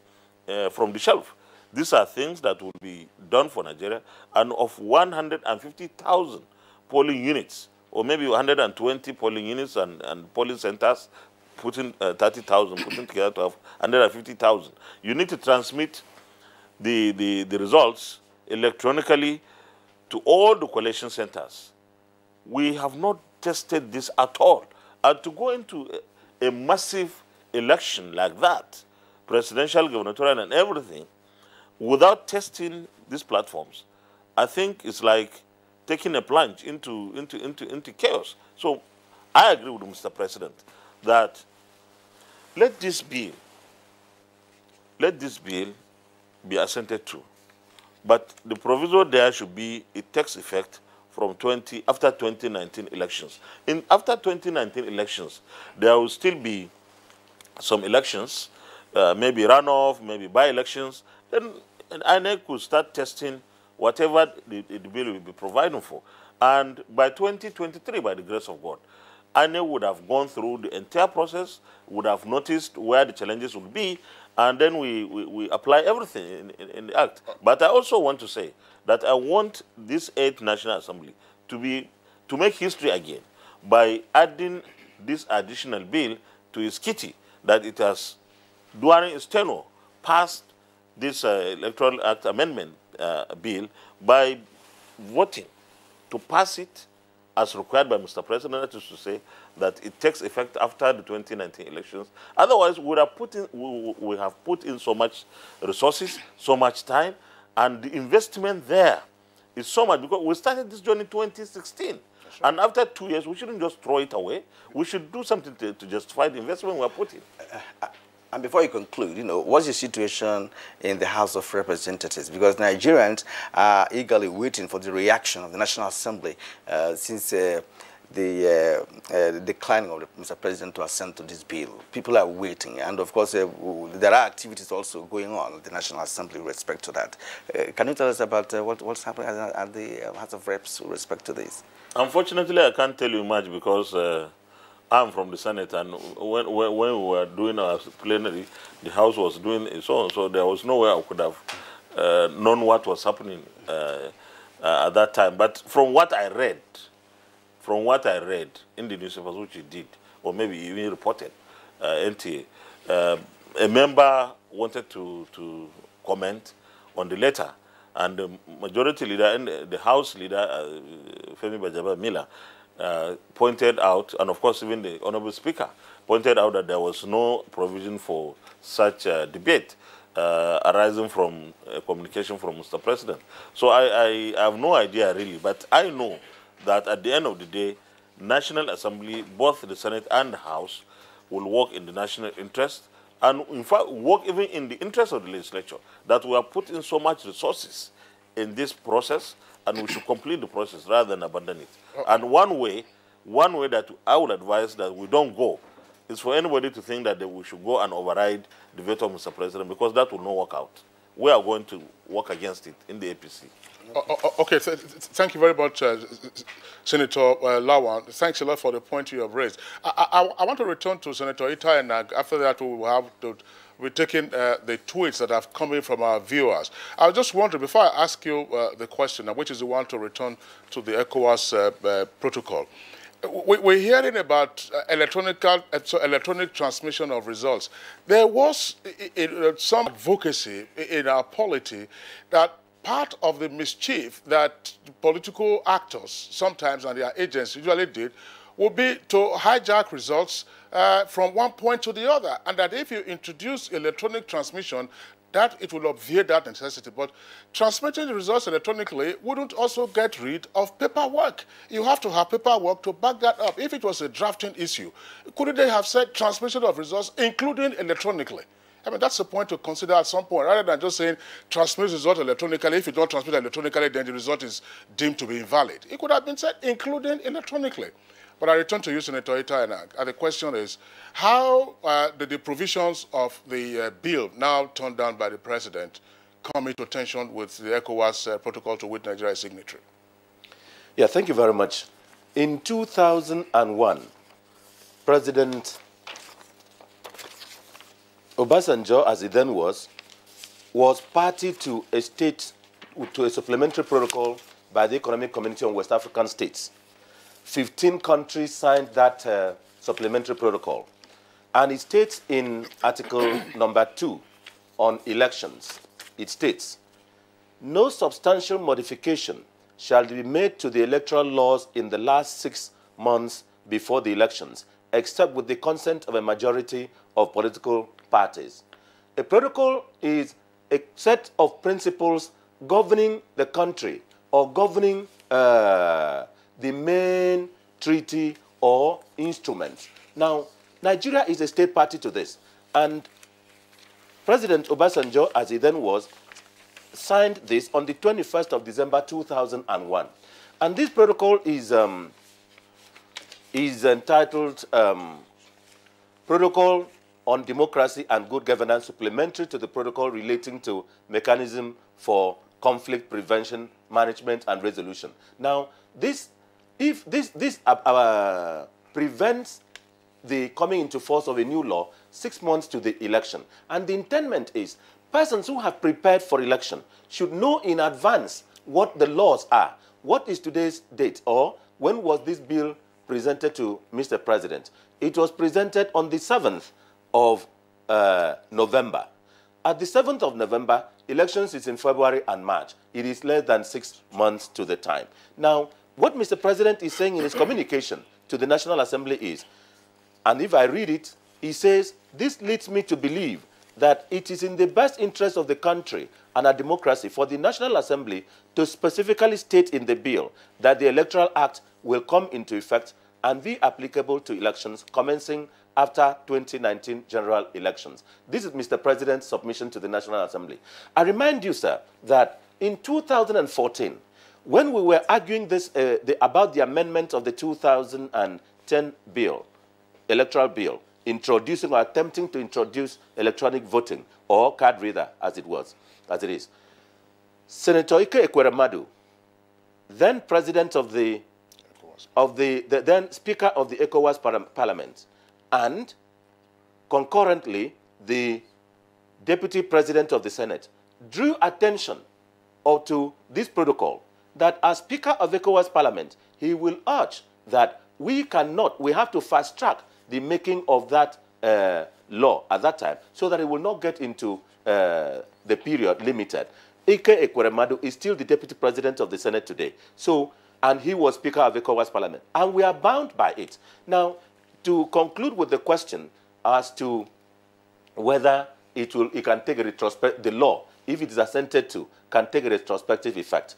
from the shelf. These are things that will be done for Nigeria, and of 150,000 polling units, or maybe 120 polling units and polling centers, putting 30,000, putting together to have 150,000. You need to transmit the results electronically to all the collation centers. We have not tested this at all. And to go into a massive election like that, presidential, gubernatorial, and everything, without testing these platforms, I think it's like taking a plunge into chaos. So I agree with Mr. President that let this bill be assented to. But the proviso there should be, it takes effect from after 2019 elections. After 2019 elections, there will still be some elections, maybe runoff, maybe by-elections. Then INEC could start testing whatever the bill will be providing for. And by 2023, by the grace of God, INEC would have gone through the entire process, would have noticed where the challenges would be, and then we apply everything in the act. But I also want to say that I want this 8th National Assembly to make history again by adding this additional bill to its kitty, that it has, during its tenure, passed this Electoral Act Amendment bill by voting to pass it as required by Mr. President, that is to say that it takes effect after the 2019 elections. Otherwise, we have put in so much resources, so much time, and the investment there is so much, because we started this journey in 2016. And after 2 years, we shouldn't just throw it away. We should do something to justify the investment we're putting. And before you conclude, what's the situation in the House of Representatives? Because Nigerians are eagerly waiting for the reaction of the National Assembly since the declining of Mr. President to assent to this bill. People are waiting, and of course there are activities also going on at the National Assembly with respect to that. Can you tell us about what's happening at the House of Reps with respect to this? Unfortunately, I can't tell you much because I'm from the Senate, and when we were doing our plenary, the House was doing its own, so there was no way I could have known what was happening at that time. But from what I read in the newspapers, which you did, or maybe even reported, NTA, a member wanted to comment on the letter, and the majority leader and the House leader, Femi Bajaba Miller, pointed out, and of course even the Honorable Speaker pointed out, that there was no provision for such a debate arising from communication from Mr. President. So I have no idea really, but I know that at the end of the day, National Assembly, both the Senate and the House, will work in the national interest, and in fact work even in the interest of the legislature, that we have put in so much resources in this process, and we should complete the process rather than abandon it. And one way that I would advise that we don't go is for anybody to think that we should go and override the veto of Mr. President, because that will not work out. We are going to work against it in the APC. Okay, thank you very much, Senator Lawan. Thanks a lot for the point you have raised. I want to return to Senator Itai, and after that we will have to be taking the tweets that have come in from our viewers. I was just wondering, before I ask you the question, which is the one to return to the ECOWAS protocol, we're hearing about electronic transmission of results. There was some advocacy in our polity that part of the mischief that political actors sometimes and their agents usually did would be to hijack results from one point to the other, and that if you introduce electronic transmission, that it will obviate that necessity. But transmitting the results electronically wouldn't also get rid of paperwork. You have to have paperwork to back that up. If it was a drafting issue, couldn't they have said transmission of results, including electronically? I mean, that's the point to consider at some point, rather than just saying transmit result electronically. If you don't transmit electronically, then the result is deemed to be invalid. It could have been said including electronically. But I return to you, Senator Ita, and the question is, how did the provisions of the bill now turned down by the President come into tension with the ECOWAS protocol to which Nigeria is signatory? Yeah, thank you very much. In 2001, President Obasanjo, as he then was party to a supplementary protocol by the Economic Community on West African States. 15 countries signed that supplementary protocol. And it states in Article number 2 on elections, it states, no substantial modification shall be made to the electoral laws in the last 6 months before the elections, except with the consent of a majority of political parties. A protocol is a set of principles governing the country or governing the main treaty or instruments. Now, Nigeria is a state party to this, and President Obasanjo, as he then was, signed this on the 21st of December 2001. And this protocol is entitled Protocol on Democracy and Good Governance, supplementary to the protocol relating to mechanism for conflict prevention, management, and resolution. Now, this prevents the coming into force of a new law 6 months to the election. And the intendment is persons who have prepared for election should know in advance what the laws are. What is today's date, or when was this bill presented to Mr. President? It was presented on the 7th of November. At the 7th of November, elections is in February and March. It is less than 6 months to the time. Now, what Mr. President is saying in his communication to the National Assembly is, and if I read it, he says, this leads me to believe that it is in the best interest of the country and our democracy for the National Assembly to specifically state in the bill that the Electoral Act will come into effect and be applicable to elections commencing after 2019 general elections. This is Mr. President's submission to the National Assembly. I remind you, sir, that in 2014, when we were arguing this about the amendment of the 2010 bill, electoral bill, introducing or attempting to introduce electronic voting or card reader as it is. Senator Ike Ekweremadu, then president of the then speaker of the ECOWAS Parliament, and concurrently the deputy president of the Senate, drew attention to this protocol that as speaker of ECOWAS Parliament, he will urge that we have to fast track the making of that law at that time so that it will not get into the period limited. Ike Ekweremadu is still the deputy president of the Senate today. And he was speaker of ECOWAS Parliament. And we are bound by it. Now, to conclude with the question as to whether it can take the law, if it is assented to, can take a retrospective effect.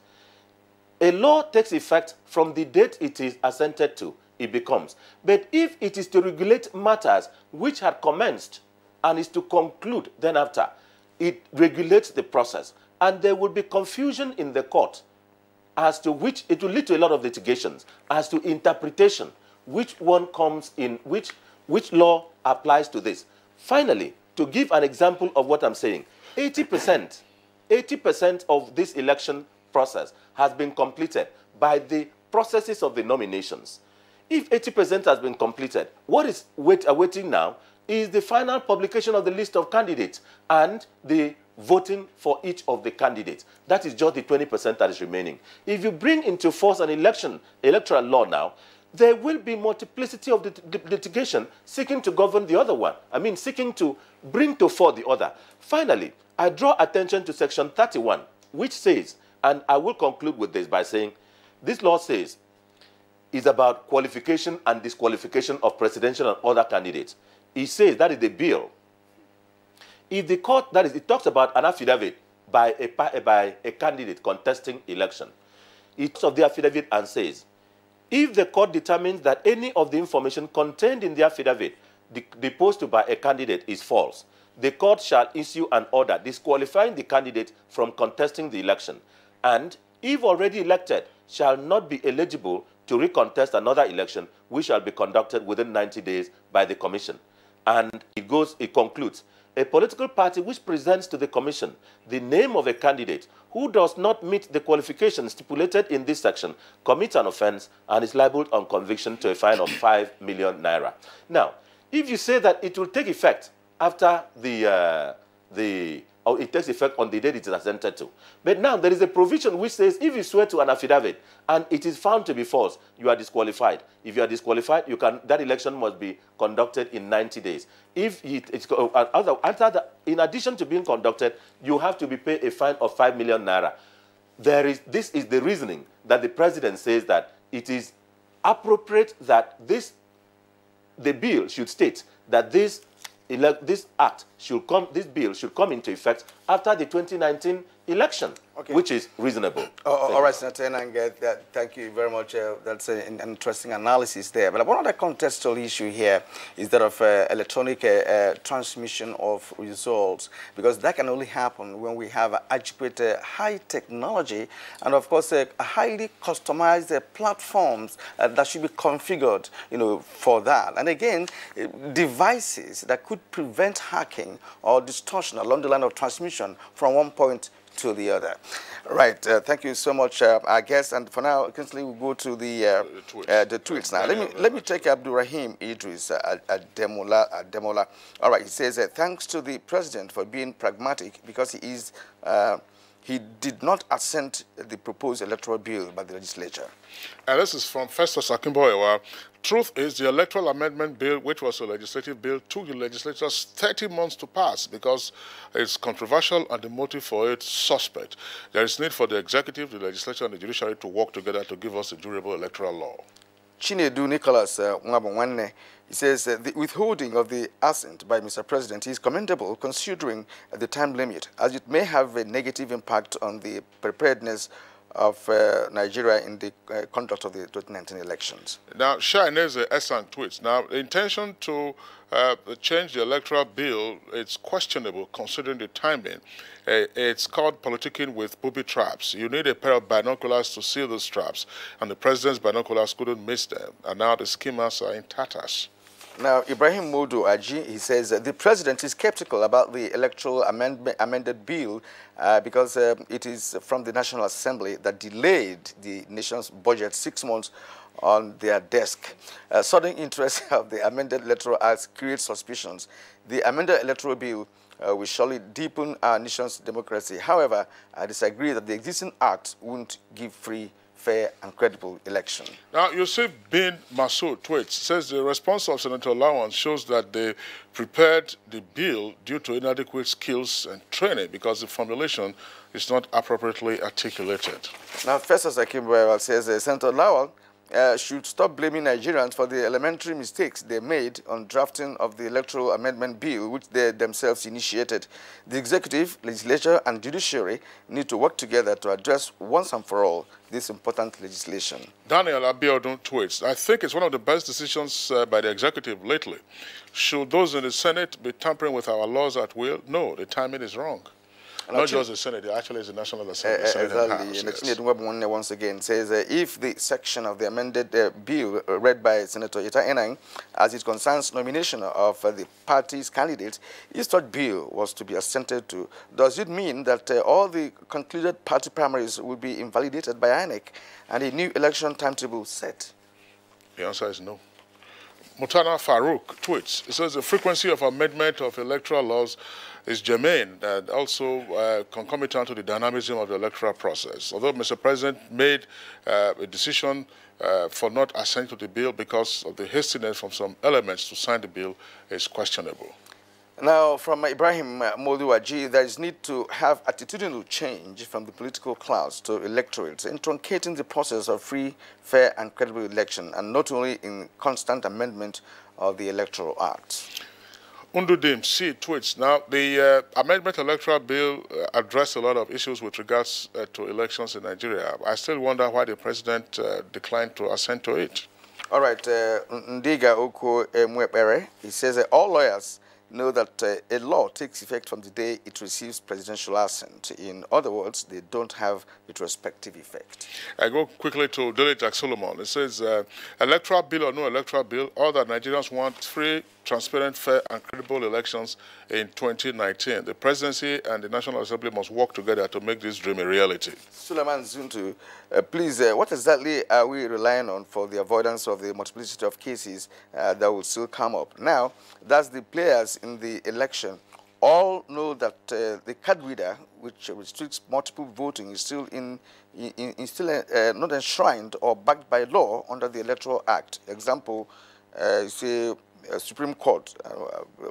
A law takes effect from the date it is assented to, it becomes. But if it is to regulate matters which had commenced and is to conclude then after, it regulates the process. And there will be confusion in the court as to which, it will lead to a lot of litigations, as to interpretation, which one comes in, which law applies to this. Finally, to give an example of what I'm saying, 80% of this election process has been completed by the processes of the nominations. If 80% has been completed, what is awaiting now is the final publication of the list of candidates and the voting for each of the candidates. That is just the 20% that is remaining. If you bring into force an electoral law now, there will be multiplicity of the litigation seeking to govern the other one. I mean, seeking to bring to fore the other. Finally, I draw attention to Section 31, which says, and I will conclude with this by saying, this law says, is about qualification and disqualification of presidential and other candidates. It says, that is the bill. If the court, that is, it talks about an affidavit by a candidate contesting election. It talks of the affidavit and says, if the court determines that any of the information contained in the affidavit deposed by a candidate is false, the court shall issue an order disqualifying the candidate from contesting the election, and if already elected, shall not be eligible to recontest another election which shall be conducted within 90 days by the commission. And it concludes, a political party which presents to the commission the name of a candidate who does not meet the qualifications stipulated in this section commits an offense and is liable on conviction to a fine of 5 million naira. Now, if you say that it will take effect after or it takes effect on the date it is assented to. But now there is a provision which says if you swear to an affidavit and it is found to be false, you are disqualified. If you are disqualified, that election must be conducted in 90 days. If in addition to being conducted, you have to be paid a fine of 5 million naira. This is the reasoning that the president says that it is appropriate that the bill should state that this bill should come into effect after the 2019 election, which is reasonable. All right, Senator Nange, thank you very much. That's an interesting analysis there. But one other contextual issue here is that of electronic transmission of results, because that can only happen when we have adequate high technology and, of course, highly customized platforms that should be configured, for that. And again, devices that could prevent hacking or distortion along the line of transmission from one point to the other. Right. Thank you so much, our guest. And for now, Kinsley, we'll go to the tweets now. Let me take Abdurrahim Idris Ademola. All right. He says, thanks to the president for being pragmatic, because he did not assent the proposed electoral bill by the legislature. And this is from Festus Akimboyewa. Truth is, the electoral amendment bill, which was a legislative bill, took the legislators 30 months to pass because it's controversial and the motive for it suspect. There is need for the executive, the legislature, and the judiciary to work together to give us a durable electoral law. Chinedu Nicholas Mwabonwanne, he says the withholding of the assent by Mr. President is commendable considering the time limit, as it may have a negative impact on the preparedness of Nigeria in the conduct of the 2019 elections. Now, Shaineze Esang tweets, now, the intention to change the electoral bill is questionable considering the timing. It's called politicking with booby traps. You need a pair of binoculars to see those traps, and the president's binoculars couldn't miss them, and now the schemers are in tatters. Now, Ibrahim Modu Aji, he says the president is skeptical about the electoral amended bill because it is from the National Assembly that delayed the nation's budget 6 months on their desk. Sudden interest of the amended electoral act creates suspicions. The amended electoral bill will surely deepen our nation's democracy. However, I disagree that the existing act won't give free, fair and credible election. Now, Yusuf bin Masood tweets, says the response of Senator Lawan shows that they prepared the bill due to inadequate skills and training because the formulation is not appropriately articulated. Now, Festus Akimboyewa says Senator Lawan should stop blaming Nigerians for the elementary mistakes they made on drafting of the electoral amendment bill, which they themselves initiated. The executive, legislature, and judiciary need to work together to address once and for all this important legislation. Daniel Abiodun tweets, I think it's one of the best decisions by the executive lately. Should those in the Senate be tampering with our laws at will? No, the timing is wrong. Not just the Senate, actually it's the National Assembly. Exactly. Yes. Once again says if the section of the amended bill read by Senator Ita Enang, as it concerns nomination of the party's candidates, if that bill was to be assented to, does it mean that all the concluded party primaries will be invalidated by INEC and a new election timetable set? The answer is no. Mutana Farouk tweets, it says the frequency of amendment of electoral laws is germane and also concomitant to the dynamism of the electoral process. Although Mr. President made a decision for not assenting to the bill because of the hastiness from some elements to sign the bill is questionable. Now, from Ibrahim Moduaji, there is need to have attitudinal change from the political class to electorates, in truncating the process of free, fair, and credible election, and not only in constant amendment of the Electoral Act. Undudim C tweets, now the amendment electoral bill addressed a lot of issues with regards to elections in Nigeria. I still wonder why the president declined to assent to it. All right, Ndiga Oko Mwepere, he says all lawyers know that a law takes effect from the day it receives presidential assent. In other words, they don't have retrospective effect. I go quickly to Dele Jack Solomon. It says, electoral bill or no electoral bill, all that Nigerians want free, transparent, fair, and credible elections in 2019. The presidency and the National Assembly must work together to make this dream a reality. Suleiman Zuntu, please, what exactly are we relying on for the avoidance of the multiplicity of cases that will still come up? Now, that's the players in the election all know that the card reader, which restricts multiple voting, is still not enshrined or backed by law under the Electoral Act. Example, say Supreme Court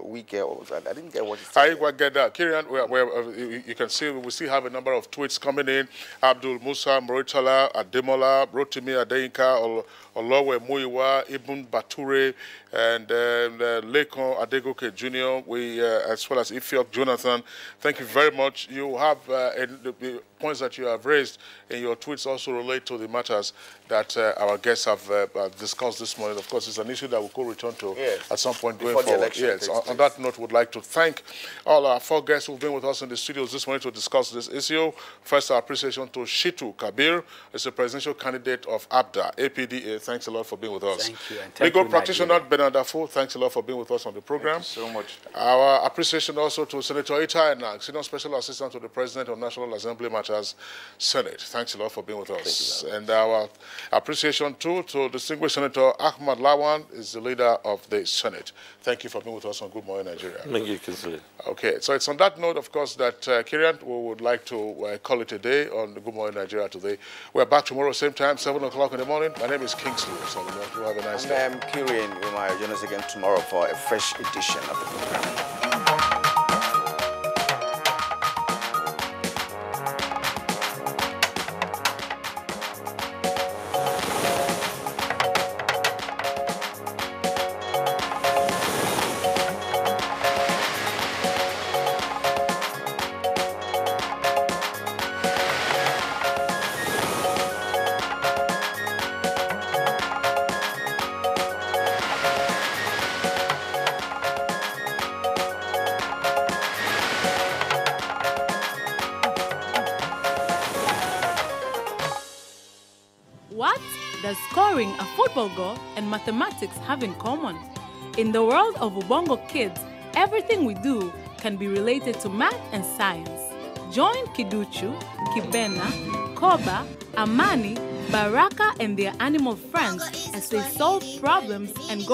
week or I didn't get what it said. I get that. Kirian, you can see we still have a number of tweets coming in. Abdul Musa, Moritala, Ademola, Rotimi Adeyinka, Olowe Muiwa, Ibn Bature, and Lekon Adegoke Jr., as well as Ifiok Jonathan. Thank you very much. You have the points that you have raised in your tweets also relate to the matters that our guests have discussed this morning. Of course, it's an issue that we could return to at some point going forward. Yes. On that note, we'd like to thank all our 4 guests who've been with us in the studios this morning to discuss this issue. First, our appreciation to Shitu Kabir, is a presidential candidate of ABDA, APDA. Thanks a lot for being with us. Thank you. And legal practitioner Bernard Adafo, thanks a lot for being with us on the program. Thank you so much. Our appreciation also to Senator Itai Enang, Senior Special Assistant to the President of National Assembly Matters Senate. Thanks a lot for being with us. And our appreciation too to distinguished Senator Ahmad Lawan, is the leader of the Senate. Thank you for being with us on Good Morning Nigeria. Thank you, Kinsley. Okay, so it's on that note, of course, that Kirian, we would like to call it a day on Good Morning Nigeria today. We're back tomorrow, same time, 7 o'clock in the morning. My name is Kingsley. So you have a nice day. I'm Kirian. We might join us again tomorrow for a fresh edition of the program. What does scoring a football goal and mathematics have in common? In the world of Ubongo Kids, everything we do can be related to math and science. Join Kiduchu, Kibena, Koba, Amani, Baraka and their animal friends as they solve problems and go